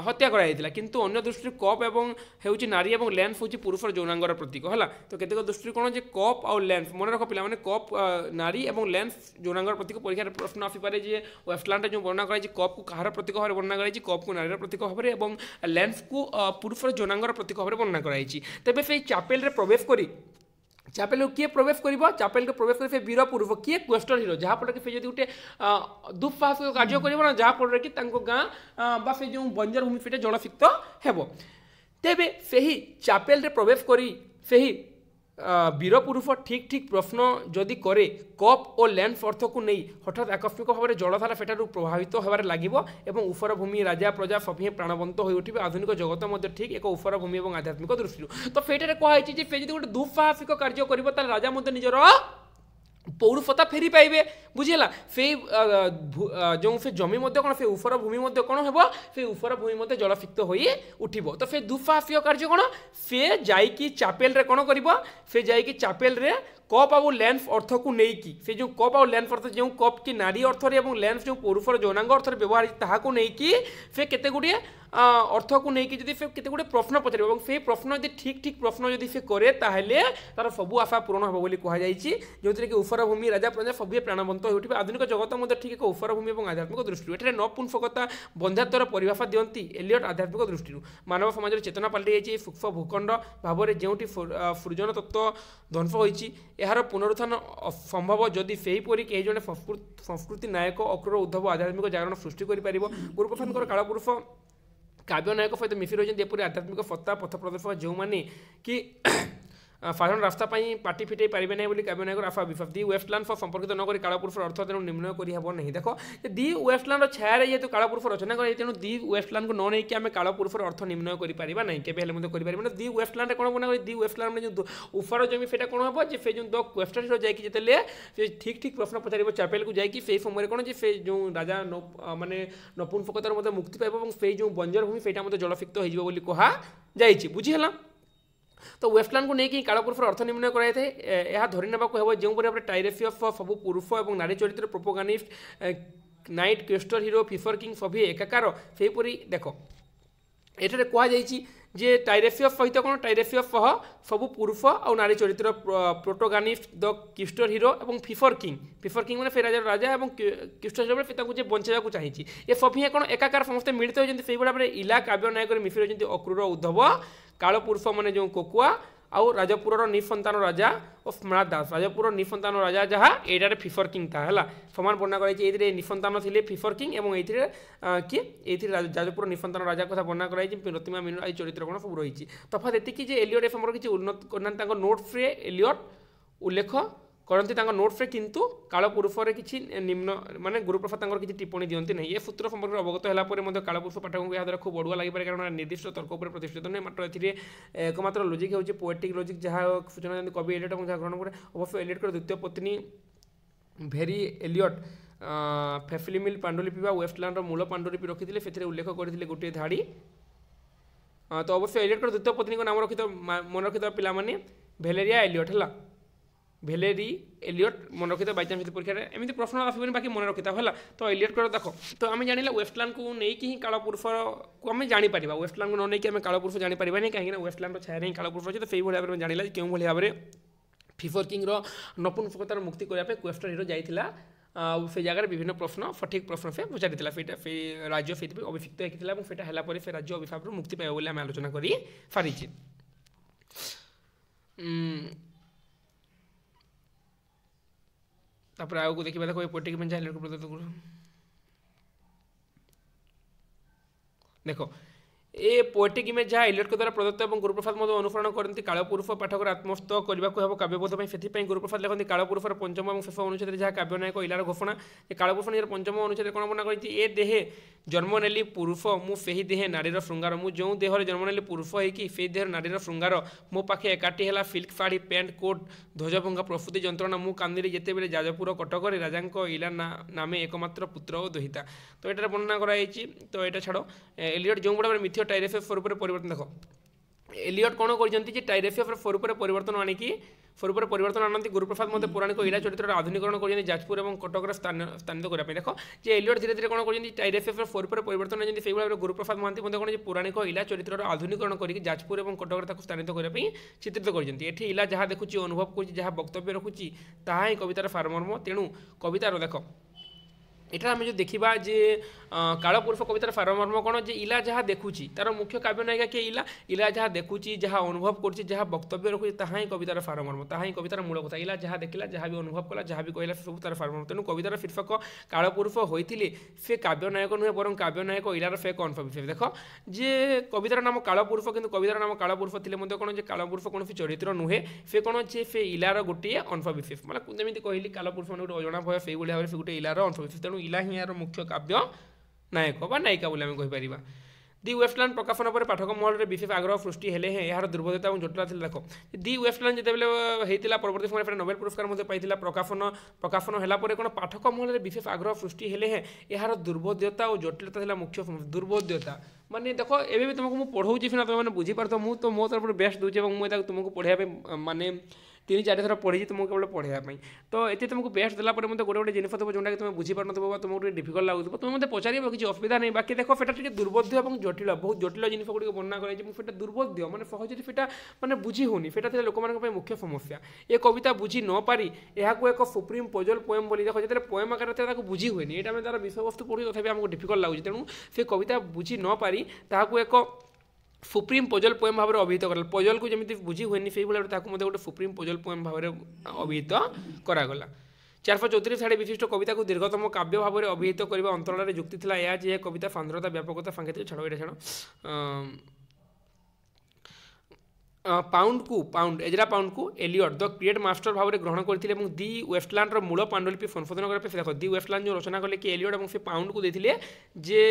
हत्या कराइला किंतु अन्य दृष्टि कप एवं होची नारी और लेंस हूँ पुरुषर यौनांगर प्रतीक है तो केतेक दृष्टि कौन जे कप और लेंस मन रख पे कप नारी और लेंस यौनांगर प्रतीक परीक्षा प्रश्न आसीपे जे वेस्टलैंड जो वर्णना कराई कप को कहार प्रतीक भाव वर्णना कराई कप को नारी प्रतीक भाव और लेंस को पुरुषर यौनांगर प्रतीक भाव वर्णना कराई तेज से चापेल रे प्रवेश करी चापेल किए प्रवेश कर चापेल के प्रवेश कर वीर पुरुष किए क्वेस्टर हिरो जहाँफल कि से गोटे दुस्साहसिक कार्य कर जहाँफल कि गाँ से जो बंजर भूमि से जलफिक्त हेब तेबे से चापेल रे प्रवेश करी से वीर पुरुष ठीक ठीक प्रश्न जदि करे कप और लेंस अर्थ को नहीं हठात आकस्मिक भाव में जलधारा सेठार प्रभावित होबार लगिबो एवं उफर भूमि राजा प्रजा सभी प्राणवंत हो उठिबे आधुनिक जगत मध्य ठीक एक उफर भूमि और आध्यात्मिक दृष्टि तो सेठार कहुई जे से गोटे दुस्साहसिक कार्य कर राजा मध्य निजर पौरुफता फेरी पाइबे बुझीला फे जो फे जमी मध्य कौन फे उफर भूमि मध्य कौन हेबो फे उफर भूमि मध्य जलफिक्त होई उठिबो तो फे दुफाफिय कार्य कौन फे जाइकी चापेल रे कौन करिबो फे जाइकी चापेल रे कप आउ लेंस अर्थ को नेकी से जो कप आउ लेंस अर्थ जो कप की नारी अर्थ और लेंस जो पुरुषर यौनांग अर्थ व्यवहार ताहाको नेकी फे केते गुड़िए अर्थ को लेकिन जब से केते गुड़े प्रश्न पचार और से प्रश्न यदि ठीक ठीक प्रश्न जदि से करे ताहले तार सबू आशा पूरण हम बोली कहुई जो कि उफर भूमि राजा प्रजा सब प्राणवंत हो उठे आधुनिक जगत मध्य ठीक एक उफर भूमि और आध्यात्मिक दृष्टि एठारे नपुंसकता बंध्यात्वर परिभाषा दियंती एलियट आध्यात्मिक दृष्टि मानव समाज चेतना पलटि जाइए सूक्ष्म भूखंड भाव में जो सृजन तत्व ध्वंस होती यार पुनरुत्थान संभव जदि सेहीपरि कई जड़े संस्कृति नायक अक्रूर उद्धव आध्यात्मिक जागरण सृष्टि कर गुरुप्रसाद कालपुरुष काव्य नायक सहित मिशि रही एपरी आध्यात्मिक सत्ता पथ प्रदर्शक जो मैंने कि साधारण रास्ता पार्टी फिटे पारे ना बोली काव्य नायक आशा विश्वास दि वेस्टलैंड संपर्कित नक कालपुरुषर अर्थ तेणु निर्णय करहब नहीं देख दि वेस्टलैंड छाया जेहतु कालपुरुष रचना कर तेणु दि वेस्टलैंड को न नहीं आम कालपुरुषर अर्थ निर्णय कर ना के दि वेस्टलैंड कौन बना दि वेस्टलैंड जो उफर जमी से कौन हम से जो द क्वेश्चन हिरो जाइए ठीक ठीक प्रश्न पचार चापेल को जाकि से समय कौन से जो राजा मानने नपुंसकतार मुक्ति पाइब और से जो बंजर भूमि से जलफिक्त हो कहुई बुझीगला तो वेस्टलैंड को लेकिन कालपुरुषर अर्थ निर्णय कराई यह धरी ना हे जो भाव में टाइरेफी ऑफ सब पुरुष और नारी चरित्र प्रोपोगानिस्ट नाइट क्वेस्टर हिरो फिशर किंग सभी एकाकार सेहीपरि देख ये कहुई जे टाइरेफी ऑफ सहित कौन टाइरेफी ऑफ सब पुरुष और नारी चरित्र प्रोटोगानिस्ट द क्वेस्टर हिरो और फिशर किंग मैंने फेर राजा और क्वेस्टर हिरो जे बचाइवा चाहिए ये सभी कौन एकाकार समस्त मिलित होती से भाव में इला काव्य नायक मिशि रही अक्रूर उद्धव कालपुरुष मैंने जो कोकुआ आउ राजपुर निसंतान राजा और स्मृत दास राजपुर निसंतान राजा जहाँ ये फिशर किंग था है सामान वर्णना कर निसंतान थे फिशर किंग और ये किए राजपुर निसंतान राजा कथा वर्णना कराई प्रतिमा मीनू आई चरित्र कौन सब रही तफात एति एलियट ए समय किसी उन्नत करना नोट्स एलियट उल्लेख करती नोट्स किंतु कालपुरुषर किसी निम्न माने गुरुप्रसाद किसी टिप्पणी दिखती नहीं ये सूत्र संपर्क अवगत होगापर कालपुरुष पाठक को यहाँ खूब बढ़ुआ लगे कारण निर्दिष्ट तर्क पर प्रतिष्ठित नहीं मात्र एकमात्र लॉजिक हो पोएटिक लॉजिक जहाँ सूचना कवि एलियट और जहाँ ग्रहण करे अवश्य एलियट द्वितीय पत्नी भेरी एलियट फेफिलिमिल पांडुलिपि वेस्टलैंड मूल पांडुलिपि रखी से उल्लेख करते गोटे धाड़ी तो अवश्य एलियट द्वितीय पत्नी नाम रखी मन रखी पाने भेलेरिया एलियट है भेलेरी एलियट मन रखी बैचान्स परीक्षा एमती प्रश्न आसबनी बाकी मन रखी है तो एलियट कर देख तो आम जाना वेस्टलैंड को लेकिन ही कालपुरुष को आम जापर वेस्टलैंड को नहीं आम कालपुरुष जापर नहीं कहीं वेस्टलैंड छाया नहीं कालपुरुष अच्छे तो से भाव में जाना क्यों भाव में फिशर किंग नपुंसकतार मुक्ति करने क्वेस्टर हिरो जाइला से जगह विभिन्न प्रश्न सठिक प्रश्न से पचार से राज्य से अभिषिक्त होता है से राज्य अभिशाप मुक्ति पाइब आम आलोचना कर सारी तापर आगे देखा देखो ये पोएटिक में जहाँ प्रदत्त देखो ए पोएटिक इमेज जहाँ एलियट द्वारा प्रदत्त और गुरुप्रसाद अनुसरण करती कालपुरुष पाठक आत्मस्थ करने को काव्यबोध से गुरुप्रसाद लिखती कालपुरुषर पंचम और शेष अनुच्छेद जहाँ काव्य नायक इलार घोषणा कालपुरुष निजर पंचम अनुच्छेद कौन बना कर ए देहे जन्म नेली पुरुष मुझे देहे नारीर श्रृंगार मु जो देहर जन्म नेली पुरुष होगी से देहर नारीर श्रृंगार मो पाखे एकाठी है सिल्क शाढ़ी पैंट कोट ध्वजभंगा प्रसूति जंत्रणा मु कांदी जिते बेले जाजपुर कटक राजा इला नामे एकमात्र पुत्र और दुहिता तो ये वर्णना कराई तो यहाँ छाड़ एलियट जो गुड़ा मिथ्य टाइरेफी स्वरूप परिवर्तन देख एलियट कौन कर टाइरेफी स्वरूप परिवर्तन आणिकी स्वरूप परिवर्तन आनती गुरुप्रसाद मध्य पौराणिक इला चरित्र आधुनिकरण कर जाजपुर और कटक स्थानित करने देख जे एलियट धीरे धीरे कौन कर टाइरेफी स्वरूप परिवर्तन से भाव में गुरुप्रसाद महांती कौन पौराणिक इला चरित्र आधुनिकरण कर जाजपुर और कटक स्थानित करने चित्रित कर इला जहाँ देखुची अनुभव कर वक्तव्य रखुची ताहा ही कवितार सारमर्म तेणु कवितार देख एटा आम जो देखा जे कालपुरुष कवितार सारमर्म कौन जे इला जहाँ देखुची तार मुख्य काव्य नायिका किए इला जहाँ देखुची जहाँ अनुभव कर जहाँ वक्तव्य रखुची ताहा ही कवितार सारमर्म ताहा ही कवितार मूल कथा इला जहाँ देखला जहाँ भी अनुभव कला जहाँ भी कहला सब तार सारमर्म तेणु कवितार शीर्षक कालपुरुष होते से काव्य नायक नुहे बर काव्य नायक इलार फेक अनुभव विषय देख जे कवितार नाम कालपुरुष किंतु कवितार नाम कालपुरुष थे कौन कालपुरुष कौन चरित्र नुहे से कौन से इलार गोटे अनुभव विशेष मतलब जमी कहली कालपुरुष मैंने गोटे अजना भय से भाव से गोटे इलार अनुभव विशेष तेणु इला ही यार मुख्य काव्य नायक बा नायिका बोली आम कहीपर दि वेस्टलैंड प्रकाशन पर पाठक महल में विशेष आग्रह सृष्टि हेले हैं यार दुर्बोधता और जटिलता थी। देख दि वेस्टलैंड जितेबाला होता परवर्त समय नोबेल पुरस्कार पाई प्रकाशन है कौन पाठक महल में विशेष आग्रह सृष्टि हेले हैं यार दुर्बोध्यता और जटिलता था मुख्य दुर्बोध्यता माने देख एवं तुमको मुझे पढ़ाऊँगी सीना तुम बेस्ट दूचे मो तरफ बेस्ट दूचे मुझे तुमको पढ़ाई माने 3-4 थर पढ़ी तुमको केवल पढ़ाई तो ये तुमको बेस्ट देला गोटे गोटे जिन थोड़ा जोटा कि तुम बुझीपार तुमको डिफिकल्ट लगुव तुम मतलब पचार किसी असुविधा नहीं बाकी देख से दुर्बोध्य और जटिल बहुत जटिल जिन गुड़ी वर्णना कर दुर्बोध्य मैंने सहज से मैंने बुझी होनी से लोक मुख्य समस्या ये कविता बुझी न पारी यहाँ एक सुप्रीम पजल पोएम बोली देख जो पोएम आकार बुझी हुए ये आम तार विषय वस्तु पढ़ी तथापि आमको डिफिकल्ट लगुच तेणु से कविता बुझी न पारी ताकू एक सुप्रीम पजल पोएम भाव में अभिहित कराला पजल को जमी बुझी हुए से गोटे सुप्रीम पजल पोएम भाव में अभिहित करागला 434 साड़ी विशिष्ट कविता को दीर्घतम काव्य भाव में अभिहित करने अंतराल में जुक्ति था यह जे कविता सांद्रता व्यापकता सांकेतिक छाड़ ये छाड़ पाउंड एजरा पाउंड को एलियट द क्रिएट मास्टर भाव में ग्रहण करते दि वेस्टलैंड मूल पांडुलिपि संशोधन करने देख दि वेस्टलैंड जो रचना कले कि एलियट और से पाउंड को देते जे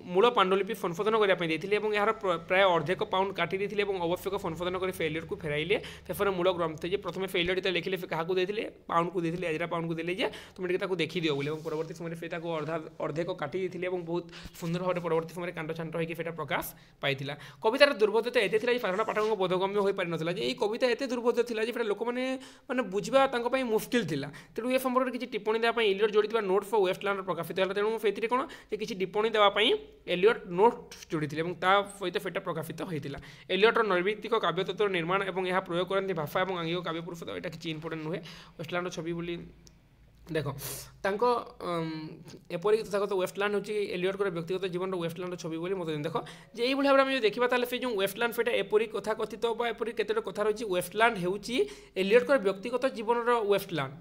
मूल पांडुलिपि संशोधन करने यार प्राय अर्धेक पाउंड काटी देते आवश्यक संशोधन कर एलियट को फेराइले शेषर मूल ग्रंथ जे प्रथम से एलियट लिखिले क्या देते पाउंड को देते एजरा पाउंड को देले जे तुम टे देखी दियो बोले परवर्त समय से अर्धेक काटी देते बहुत सुंदर भाव परवर्त समय कांड छांट होकर प्रकाश पाई कवितार दुर्बोधता एते साधारण पाठक बोधगम्य हो पारि नथिला जे कविता एते दुर्बोध थिला जे लोक माने बुझा मुस्किल थिला तेणु ये संपर्क किसी टिप्पणी देवाई एलियट जोड़ी नोट्स फॉर वेस्टलैंड प्रकाशित है तेणु से कौन किसी टिप्पणी देवाई एलियट नोट्स जोड़ी सहित से प्रकाशित होता एलियटर नैर्भित्तिक काव्य तत्व निर्माण और यह प्रयोग करती भाषा और आंगिक काव्य पुरुष तो यहाँ किसी इंपोर्टेंट नुहे वेस्टलैंड छवि बोली देख एपरिक तथागत वेस्टलैंड हूँ एलियट व्यक्तिगत जीवन वेस्टलैंड छवि बोली मत देख जे ये भाव में देखा से जो वेस्टलैंड से एपरी कथा कथित एपरी केतोटी कथा रही वेस्टलैंड हूँ एलियट व्यक्तिगत जीवन वेस्टलैंड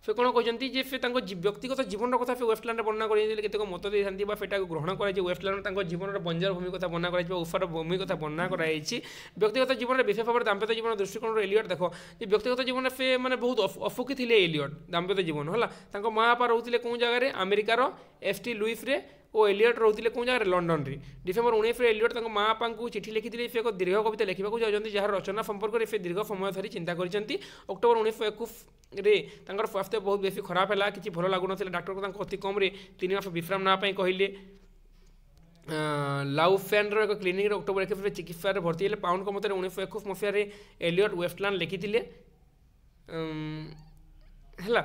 से कौन कहते से व्यक्तिगत जीवन कथा से वेस्टलैंड वर्णना करते मत देती ग्रहण कर वेस्टलैंड जीवन बंजर भूमि कथा वर्णना कर उफार भूमि कथा वर्णना कराई व्यक्तिगत जीवन में विशेष भाव में दाम्पत्य जीवन दृष्टिकोण एलियट देख व्यक्तिगत जीवन से मैंने बहुत अफुखी थे एलियट दाम्पत्य जीवन है माँ बापा रोते कौन जगार अमेरिकार एस.टी. लुइस रे और एलियट रोते कौन जगह लंडन रे डिसेम्बर 19 एलियट माँ बापा को चिठी लिखी से एक दीर्घ कविता लिखा चाहते जार रचना संपर्क में से दीर्घ समय धरी चिंता करते अक्टोबर 1921 रे स्वास्थ्य बहुत बेसी खराब है कि भल लगुन डाक्टर को अति कम 3 मास विश्राम नापी कहले लाउफेन एक क्लिनिक अक्टोबर 21 चिकित्सा भर्ती है पाउंड को मत 1921 मसीह एलियट वेस्टलैंड लिखी है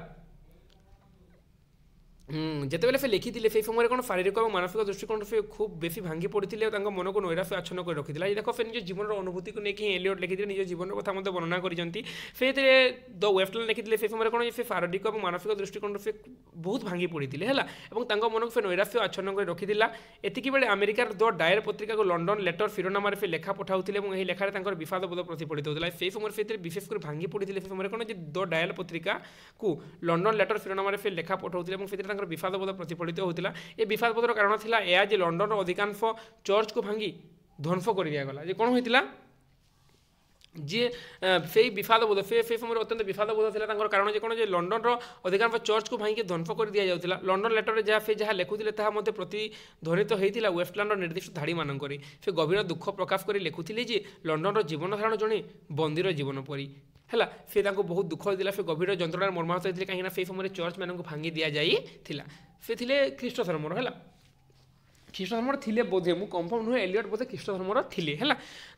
जितेबाला से लिखी से समय कौन शारीरिक और मानसिक दृष्टिकोण से खूब बेसी भांगी पड़ते मन को नैराश्य आच्छन्न कर रखी देख से निज जीवन अनुभूति को लेकिन एलियट लिखी निज जीवन कथा मत वर्णना करते द वेस्टलैंड लिखी से समय कौन से शारीरिक और मानसिक दृष्टिकोण से बहुत भांगी पड़ते है मन को से नैराश्य आच्छन्न कर रखी एतिक बेले अमेरिकार द डायर पत्रिका को लंडन लेटर शिरोनाम से लेखा पठाऊे और यही लेखार विषाद बोध प्रतिफलित होता है से समय से विशेष कर भांगी पड़ते समय कौन द डायल पत्रिका को लंडन लेटर शिरोनाम से लेखा पठाऊे विषाद बोध प्रतिफलित होता ये विषाद बोधर कारण था यह जे लंडन अधिकांश चर्च को भांगी ध्वंस कर दिगला जे कौन होता जी से विषाद बोध से समय अत्यंत विषाद बोध था कारण कौन लंडन अधिकांश चर्च को भांगी ध्वंस कर दि जाऊला लंडन लेटर जहाँ से जहाँ लिखुले प्रतिध्वनित होता वेस्टलैंड निर्दिष्ट धाड़ी मानक से गभीर दुख प्रकाश कर लिखुले लंडन जीवन धारण जड़े बंदीर जीवन परी है से बहुत दुख होता से गभीर जंत्रणार मर्माहत होते कहीं से समय चर्च मान भांगी दि जाइला से ख्रीष्ट धर्मर है ख्रीष्ट धर्म थे बोधे मुझे कन्फर्म नुहे एलियट बोधे ख्रीष्ट धर्मर थे है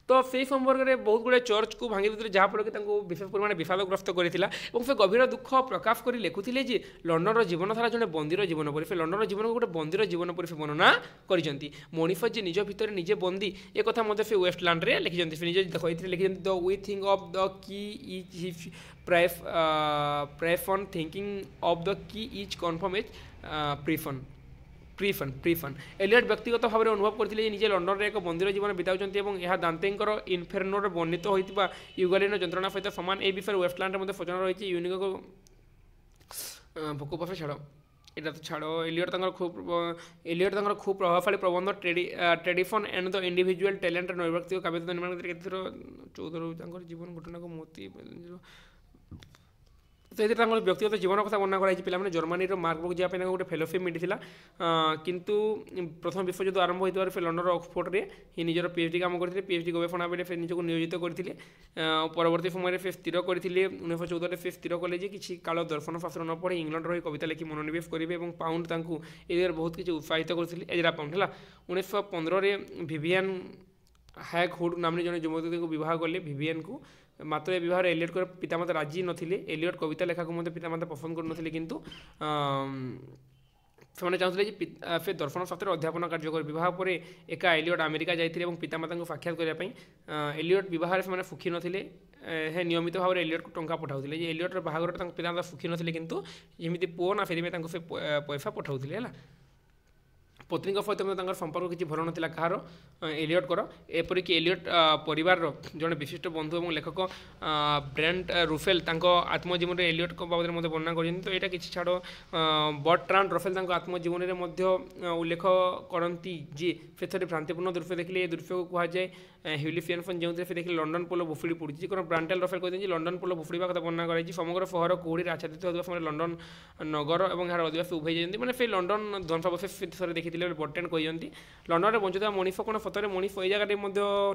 तो से संपर्क में बहुत गुड़े चर्च को भांगी देते जहाँफल कि विशेष परिमाण विषादग्रस्त करता से गभीर दुख प्रकाश कर लिखुले लंडन जीवनधारा जड़े बंदीर जीवन पर से लंडन जीवन को गोटे बंदीर जीवन पर से वर्णना कर मनीष जी निज भितर निजे बंदी एक कथा मत से वेस्टलैंड में लिखी निजे देख ये लिखी द वी थिंक ऑफ द की इज प्रेफन थिंकिंग ऑफ द की इज कन्फर्म इज प्रीफन एलियट व्यक्तिगत भाव में अनुभव करते निजे लंडन में एक बंदीर जीवन बिताऊँच यह दांतेंकर इनफेर्नोर वर्णित होता युगालीन जंत्रणा सहित सामान ए विषय वेस्टलैंड मध्य सूचना रही यूनिक भोकपाफे छाड़ এটা তো ছাড়ো এলিয়ট তাঁর খুব প্রভাবশালী প্রবন্ধ tradition and the individual talent নৈর্ব্যক্তিক কাব্য নির্মাণ ক্ষেত্রে 14 তাঁর জীবন ঘটনাকে মোতি तो ये व्यक्तिगत जीवन कथा वर्णना कराई पे जर्मानी मार्कबुक जावाई गोटे फेलोशिप मिलता किंतु प्रथम विश्वयुद्ध आरंभ होता फिर लंडन ऑक्सफोर्ड में ही निजर पीएचडी काम करते पीएचडी गवेषणा बेले फिर निजक नियोजित करते परवर्ती समय फिर स्थिर करते 1914 फिर स्थिर कले कि काल दर्शन शास्त्र न पढ़े इंग्लैंड रही कविता लिखि मनोनिवेश करेंगे और पाउंड ए बहुत किसी उत्साहित करते एजरा पाउंड है 1915 विवियन हैक हुड नामनी जन युवती को बह कले विवियन को मात्र ए बह एलियट को पितामाता राजी नथिले एलियट कविता लेखा को पितामाता पसंद कर किंतु से चाहते फिर दर्शन शास्त्र अध्यापन कार्य कर बह पर एका एलियट अमेरिका जाते पितामाता को साक्षात करने एलियट बह से सुखी नथिले हे नियमित भाव में एलियट को टंका पठाऊले एलियटर बाहागर पितामाता सुखी नथिले किंतु जमी पुओ ना फेरबे से पैसा पठाऊले है पत्नी सहित संपर्क किसी भल नाला कहार एलियटर एपरिक एलियट परिवार जड़े विशिष्ट बंधु और लेखक ब्रेंट रुफेल आत्मजीवन में एलियट बाबद में वर्णना कर तो यहाँ किसी छाड़ बर्ट्रांड रफेल आत्मजीवन में उल्लेख करती जी फिर थे भ्रांतिपूर्ण दृश्य देखिले ये दृश्य को कहुए ह्यूलिफियन फन जो देखिए लंडन पोल भुफुड़ी पड़ी कौन ब्रांटेल रफेल कहते लंडन पोल भुफुड़ा कथा वर्णना कराई समग्र सहर कुहड़ी आच्छादित होता समय लंडन नगर और यार अधिवासी उभे जाती मैंने फिर लंडन ध्वंसावशेष थे देखी बर्टेन कहते लंडन में बंचुवा मनीष कौन सतरे मनीष ये जगह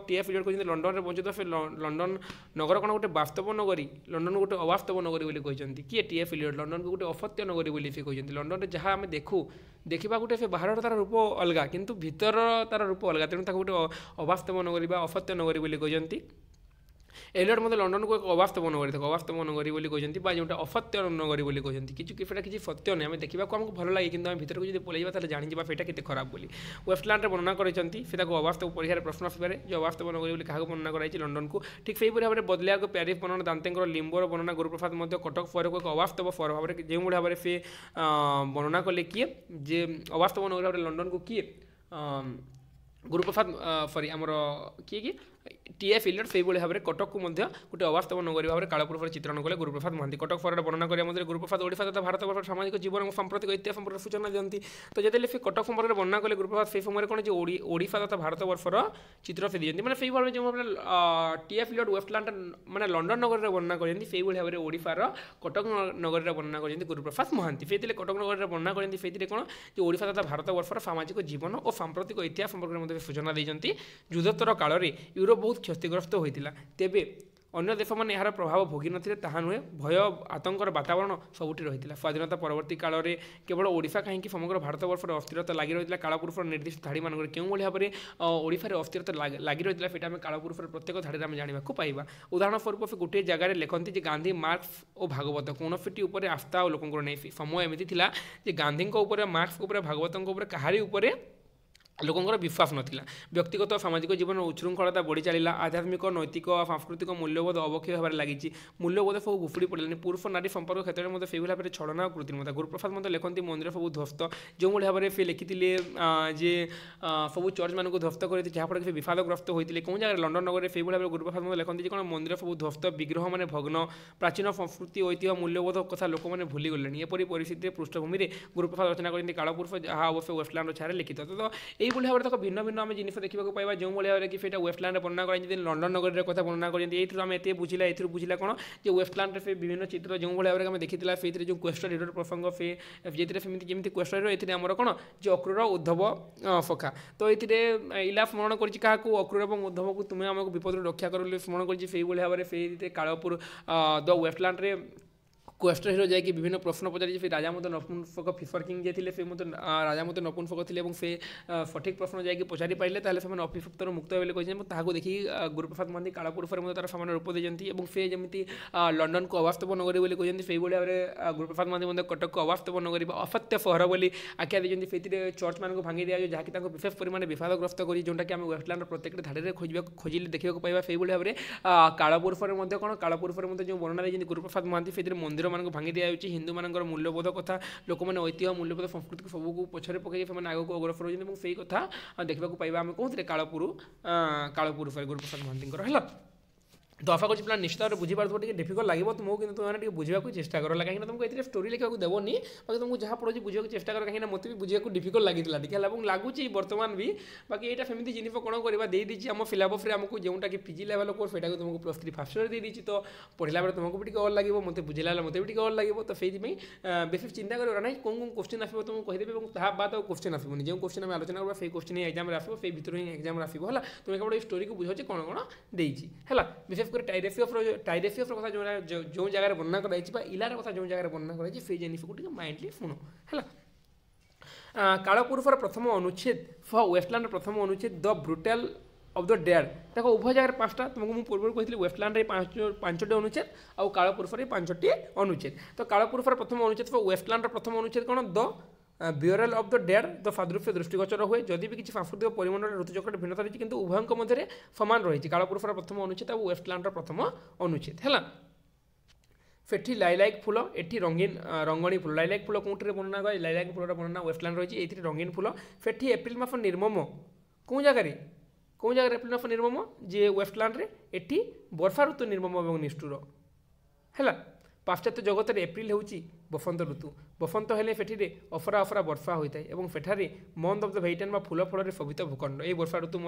टीएफ इलियट कहते लंडन में बंचुवा फिर लंडन नगर कौन गोटे वास्तव नगरी लंडन गोटे अवास्तव नगरी कहते किए टीएफ इलियट लंडन को गोटे असत्य नगरी से कहते लंडन में जहाँ आम देखा गोटे से बाहर तार रूप अलग किंतु भीतर तार रूप अलग तेणु गोटे अवास्तव नगरी असत्य नगरी कहते एलियट मतलब लंडन को एक अवास्तव नगरी था अवास्तव नगरी कहते जोटा असत्य नगरी कहते किसी सत्य नहीं आम देखा आमको भल लगे कि भर को जो पलैया जाणीजा फेटा के खराब बोली वेस्टलैंड में वर्णना करते अवास्तव परीक्षा प्रश्न आसपे जो अवास्तव नगरी क्या वर्णना कराई लंडन को ठीक से भाव में बदलिया को प्यारिस वर्णना दांते लिंबर वर्णना गुरुप्रसाद कटक सहर को एक अवास्तव सहर भाव में जो भाव में से वर्णना कले किए जे अवास्तव नगरी भाव लंडन को किए गुरुप्रसाद सरी आमर किए कि टीएफ इलियट से भाव में कटक को गोटे अवास्तव नगरी भाव में कालपूर्व चित्रण कले गुरुप्रसाद महांती कटक सहर वर्णना करा गुरुप्रसाद ओडिशा तथा भारत वर्ष सामाजिक जीवन और सांप्रतिक इतिहास संपर्क सूचना दिखती तो जब से कटक संपर्क वर्णना कले गुरुप्रसाद से समय कौन ओडिशा तथा भारत वर्षर चित्र से दिखती मैंने से भाव में जो टीएफ इलियट वेस्टलैंड मैंने लंडन नगर में वर्णना करती से भाव में ओडिशार कटक नगर में वर्णना करती गुरुप्रसाद महांती से कटक नगर में वर्णना करती से कौन जो ओडिशा तथा भारत वर्षर सामाजिक जीवन और सांप्रतिक इतिहास संपर्क में सूचना देती युद्धोत्तर काल में यूरोप बहुत क्षतिग्रस्त होता तेबे अन्य देश मैंने यार प्रभाव भोगी नथिले ताहा नुहे भय आतंकर वातावरण सबुठी रही स्वाधीनता परवर्ती काल में केवल ओडिशा कहीं समग्र भारत वर्षर अस्थिरता लगी रही कालपुरुषर निर्दिष्ट धाड़ी मान क्यों भाव में ओडिशार अस्थिरता लगी रही है आम कालपुरुषर प्रत्येक धाड़ी में जाना पाइबा उदाहरण स्वरूप गोटे जगार लिखती गांधी मार्क्स और भागवत कौनसी उपर आस्था और लोक नहीं समय एमती गांधी मार्क्स भागवत कहारी लोकंर विश्वास नाला व्यक्तिगत सामाजिक जीवन उच्छृंखलता बढ़ी चलला आध्यात्मिक नैतिक सांस्कृतिक मूल्यबोध अवक्षय होकर लगी मूल्यबोध सब भुफुड़ी पड़े पुरुष नारी संपर्क क्षेत्र में से भाव में छलना और कृत्रिमता गुरुप्रसाद लिखती मंदिर सब ध्वस्त जो भाव में से लिखी जे सब चर्च मान ध्वस्त करते जहाँफल से विषादग्रस्त होते कौन जगह लंडन नगर में से भाव में गुरुप्रसाद लिखती कौन मंदिर सब ध्वस्त विग्रह मैंने भग्न प्राचीन संस्कृति ऐतिह्य मूल्यबोध कथा लोक मैंने भूली गले एपरी परिस्थिति पृष्ठभूमि में गुरुप्रसाद रचना करते कालपुरुष जहाँ अवश्य वेस्टलैंड छाड़े लिखित तो यही भाव में तक भिन्न भिन्न आम जिन देखा पाइबा जो भाव में कि वेस्टलैंड वर्णना कर लंडन नगर कथा वर्णना कर आम ये बुझा ये बुझा कौन जो वेस्टलैंड से विभिन्न चित्र जो भाव में देखी से जो क्वेश्चन हिरोर प्रसंग से जमी क्वेश्चन हिरो ये आमर कौन जो अक्रूर उद्धव सखा तो ये इला स्मरण कर अक्रूर और उद्धव को तुम्हें आमको विपद रक्षा कर स्मरण कर भाव में से कालपुर द वेस्टलैंड क्वेश्चन हिरो जाकि विभिन्न प्रश्न पचारि फिर राजा मत नपुंसक फिशर किंग जे से राजा मत नपुंसक थे से सठिक प्रश्न जाकि पचारि पारे से अभियुक्तर मुक्त होगा कहते देखी गुरुप्रसाद महांती कालपुरुषर तार सामान्य रूप देती से जमी लंडन को अवास्तव नगरी बोली कहते से भाव में गुरुप्रसाद महांती कटक को अवास्तव नगरी असत्य सहर बोली आख्या देती से चर्च मान भांगी दिया जहाँकि विशेष परिमाण विषादग्रस्त कर जोटा कि आम वेस्टलैंड प्रत्येक धाड़ी खोजिले देखा पाइबा से भाव में कालपुरुषर कौन कालपुरुषर जो वर्णना देती गुरुप्रसाद महांती से मंदिर मान भांगी दिया हिंदू मान मूल्यबोध कथा लोक मैंने ऐतिह्य मूल्यबोध संस्कृति सबको पछरे पकई से आगे अग्रसर होती से कथा देखा पाइबा आम कहते कालपुरुष गुरुप्रसाद महांती है। तो आशा करुँच पिला निश्चित भाव बुझीपार टे डिफिकल्ट लगे तुमको कि तुमने बुझा चेष्टा कर कहीं तुमको ये स्टोरी लिखा देवनी बाकी तुमको जहाँ पढ़ो बुझा चेष्टा कर कहीं मत भी बुझा डिफिकल्ट लगी लगुच बर्तमान भी बाकी यहाँ सेमती जिन कौन करवा देदी आम फिलअप आमको जोटा कि पीजी लेवल कोर्स से तुमको +3 फर्स्ट ईयर दे दी तो पढ़ला बेले तुमको भी और लगे मत बुझेला मत भी और लगे तो से बेस चिंता कर ना कौन कौन क्वेश्चन आसो तुमको कहीदेवी और बाद क्वेश्चन आसबनी जो क्वेश्चन आम आलोचना करवा से क्वेश्चन एग्जाम आसो से भर ही एग्जाम आसो है तुम केवल स्टोरी को बुझे कौन कौन देती है विशेषकर टाइरेफियस कथा जो जगह वर्णना कराई इलार कथा जो जगह वर्णना कराई से जिन को माइंडली शुण है कालपुरुषर प्रथम अनुच्छेद फॉर वेस्टलैंड प्रथम अनुच्छेद the brutal of the dead देख उभय जगह 5टा तुमको मुझे पूर्व कही वेस्टलैंड 5टी अनुच्छेद और कालपुरुषर 5टी अनुच्छेद तो कालपुरुषर प्रथम अनुच्छेद फॉर वेस्टलैंड प्रथम अनुच्छेद कौन the burial of the dead the सादृश्य दृष्टिगोचर हुए जदि भी किसी सांस्कृतिक परिमंडल ऋतुचक्र भिन्नता रही किंतु उभयों मध्य समान रही कालपुरुषर प्रथम अनुच्छेद और वेस्टलैंड प्रथम अनुच्छेद है फेठी लाइलाइक फूल एठी रंगीन रंगणी फूल लाइलाइक फूल कौटे वर्णना कर लाइलाइक फूल वर्णना वेस्टलैंड रही ये रंगीन फूल फेठी एप्रिल मास निर्मम कौन जगह एप्रिल मास निर्मम जे वेस्टलैंड रे एठी वर्षा ऋतु निर्मम और निष्ठुर है पाश्चात्य जगत में एप्रिल हूँ बसंत ऋतु बसंत हेले फेठिरे अफरा अफरा वर्षा होता है और सेठारे मंथ ऑफ द वेइटन बा फूल फल शोभित भूखंड ये वर्षा ऋतु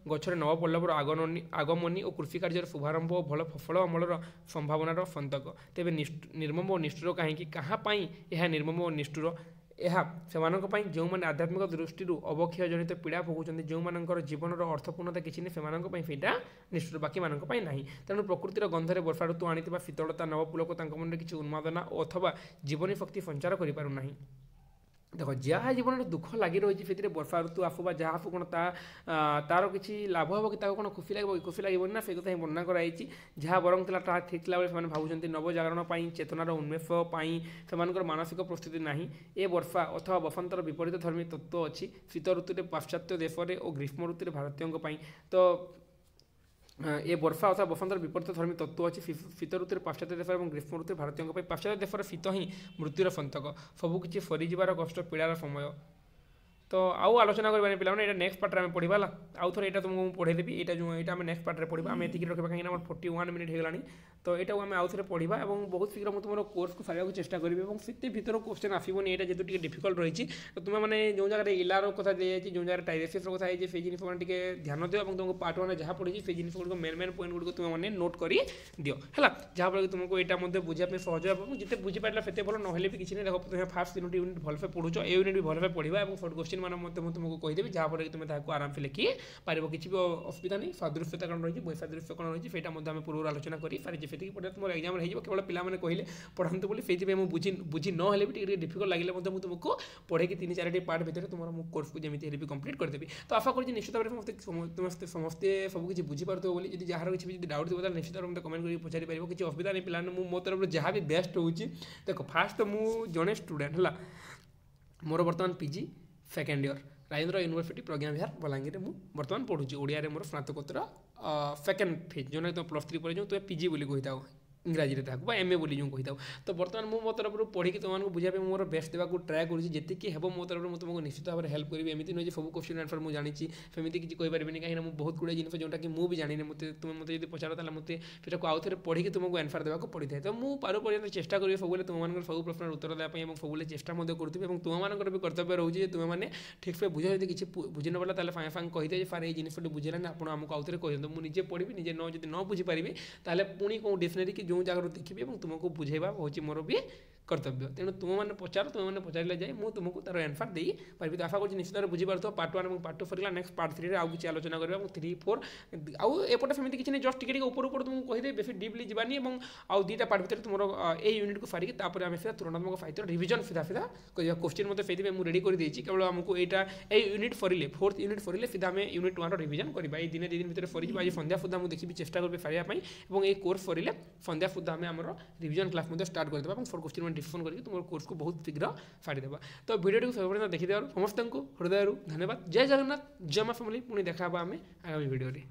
गचर नवपल्लवर आगमनी और कृषि कार्य शुभारंभ और भल फल अमलर संभावनार संतक तेज निर्मम और निष्ठुर कहीं क्या यह निर्मम और निष्ठुर यह से जो मैंने आध्यात्मिक दृष्टि अवक्षय जनित पीड़ा भोगुंट जो मानकर जीवन अर्थपूर्णता किसी नहीं से निष्ठुर बाकी मानक ना तेणु प्रकृतिर गंधरे वर्षा ऋतु आनी शीतलता नवपुलक मन किसी उन्मादना अथवा जीवनी शक्ति संचार करें देख जहाँ जीवन में दुख लगी रही है वर्षा ऋतु आसू जहाँ आसू कौन तार किसी लाभ हम कि कौन खुशी लगे ना से कथा वर्णना कराई जहाँ बरंग ठीक था बेले भावुं नवजागरण चेतनार उन्मेष से मानसिक प्रस्तुति ना ए वर्षा अथवा बसंतर विपरीत धर्मी तत्व अच्छी शीत ऋतु पाश्चात्य देश में और ग्रीष्म ऋतु भारतीयों तो ये वर्षा अथवा बसंतर विपरीत धर्मी तत्व अच्छी शीत ऋतु पाश्चात्य देश और ग्रीष्म ऋतु भारतीयों पाश्चात्य देशर शीत ही मृत्युर संतक सबकि सरीजार कष्ट पीड़ार समय तो आउ आलोचना करवानी पे ये नेक्स्ट पार्ट में पढ़ा आउ थे यहाँ तुमको पढ़ेदेवी यहाँ जो यहाँ आम नेक्स्ट पार्ट में पढ़ा आम ये रखा कहीं 41 मिनिट होगा तो यहाँ आम आउ थे पढ़ा और बहुत शीघ्र मुझे तुम कोर्स को सारा चेष्टा करी और से भर क्वेश्चन आसबनी यहाँ जेहतु डिफिकल्ट रही तो तुम मैंने जो जगह इलार कथा दी जो जगह टाइरेफियस कथा है से जिन ध्यान दियो और तुमको पार्ट 1 जहाँ पढ़ी से जिन गुड़ मेन पॉइंट गुड़ तुमने नोट कर दियो है जहाँफल तुमको यहाँ बुझापी सहज हो जिते बुझीपार से भल ना भी किसी नहीं देख तुम फास्ट 3 यूनिट भलसे पढ़ुच ए यूनिट भी भलसे पढ़ा और शॉर्ट क्वेश्चन मान तुमको कहीदेवी जहाँफल कि तुम्हें आराम से लिखी पार किसी भी असुविधा नहीं सादृश्यता कौन रही वैसादृश्य कौन रही से पूर्व आलोचना करी सारी से पढ़े तुम एग्जाम हो केवल पे कहले पढ़ातु बोली से बुझी न भी डिफिकल्ट लगे मुझे तुमको पढ़े 3-4 पार्ट भितर तुम मो कोर्स को जमी भी कंप्लीट करदेवी तो आशा करी निश्चित भाव समस्ते समस्ते सबकि बुझीपार बोली जी जार किसी डाउट थी निश्चित भाव मत कमेंट कर पचारि पार किसी असुविधा नहीं पे मो तरफ जहाँ भी बेस्ट हो देख फास्ट तो मुझे जड़े स्टूडेंट है मोर बर्तमान PG second year Rajendra university Pragya Vihar Balangir में बर्तमान पढ़ुची ओडिया मोर स्नातकोत्तर सेकेंड फेज जो तुम +3 पर जो तुम पीजी बोली कही था इंग्राजी में एमए बोली जो कही था तो बर्तमान मो तरफ पढ़ी तुमको बुझाई मोर बेस्ट देवा ट्राए करी हे मो तरफ तुमको निश्चित भाव में हेल्प करी एमती नुहे सब क्वेश्चन आंसर मुझे जानी सेमती किसी कहींपारे कहीं मुझे बहुत गुड़ा जिन जोटा कि मुझे जानी मत तुम मतलब पचार तो मत फिर आउ थे पढ़ी तुमको आंसर देवा पड़ी था तो मुझे पार पर्यंत चेष्टा करी सब तुम सब प्रश्न उत्तर देवाई और सब चेष्टा करुँगी और तुम भी कर्तव्य रोचे तुमने ठीक से बुझ यदि किसी बुझी न पाला सागे सागे कहीदे फार ये जिन बुझेलानी आप आमको आउ थे कही मुझे पढ़ी निजे न बुझीपारि ताले पुणी कौन डिक्शनरी कि जो जगह देखिए तुमको बुझेवा हूँ मोर भी कर्तव्य तेणु तुमने पचार तुमने पचारे जाए मुझे तुमको तार आंसर दे पारि तो आशा कर निश्चित भाव बुझीपार पार्ट 1 और पार्ट 2 सर नेक्स्ट पार्ट 3 आउ किसी आलोचना करवा 3, 4 आउ एपटे सेमती किसी नहीं जस्ट टिके ऊपर तुमको कहीदे बेस डीपली जानी आउ 2टा पार्ट भितर तुम ए यूनिट को सारिकी आम सीधा तुलनात्मक साहित्य रिविजन सीधा सीधा क्वेश्चन मत से मुझे रेडी कर केवल आमको यहाँ ए यूनिट सरिले 4th यूनिट सरिले सीधा आम यूनिट 1 रिविजन करवा ये दिन 2 दिन भितर सरी आज संध्या सुधा मुझे देखी चेष्टा करी सारे और ये कोर्स सरिले संध्या सुधा आम आम रिविजन क्लास स्टार्ट करदे और 4 क्वेश्चन डिस्कसन करके तुम कोर्स को बहुत शीघ्र सारीदेवा तो वीडियो को सब देखी समस्त हृदय धन्यवाद जय जगन्नाथ जय मां फैमिली पुणी देखा आम आगामी वीडियो रे।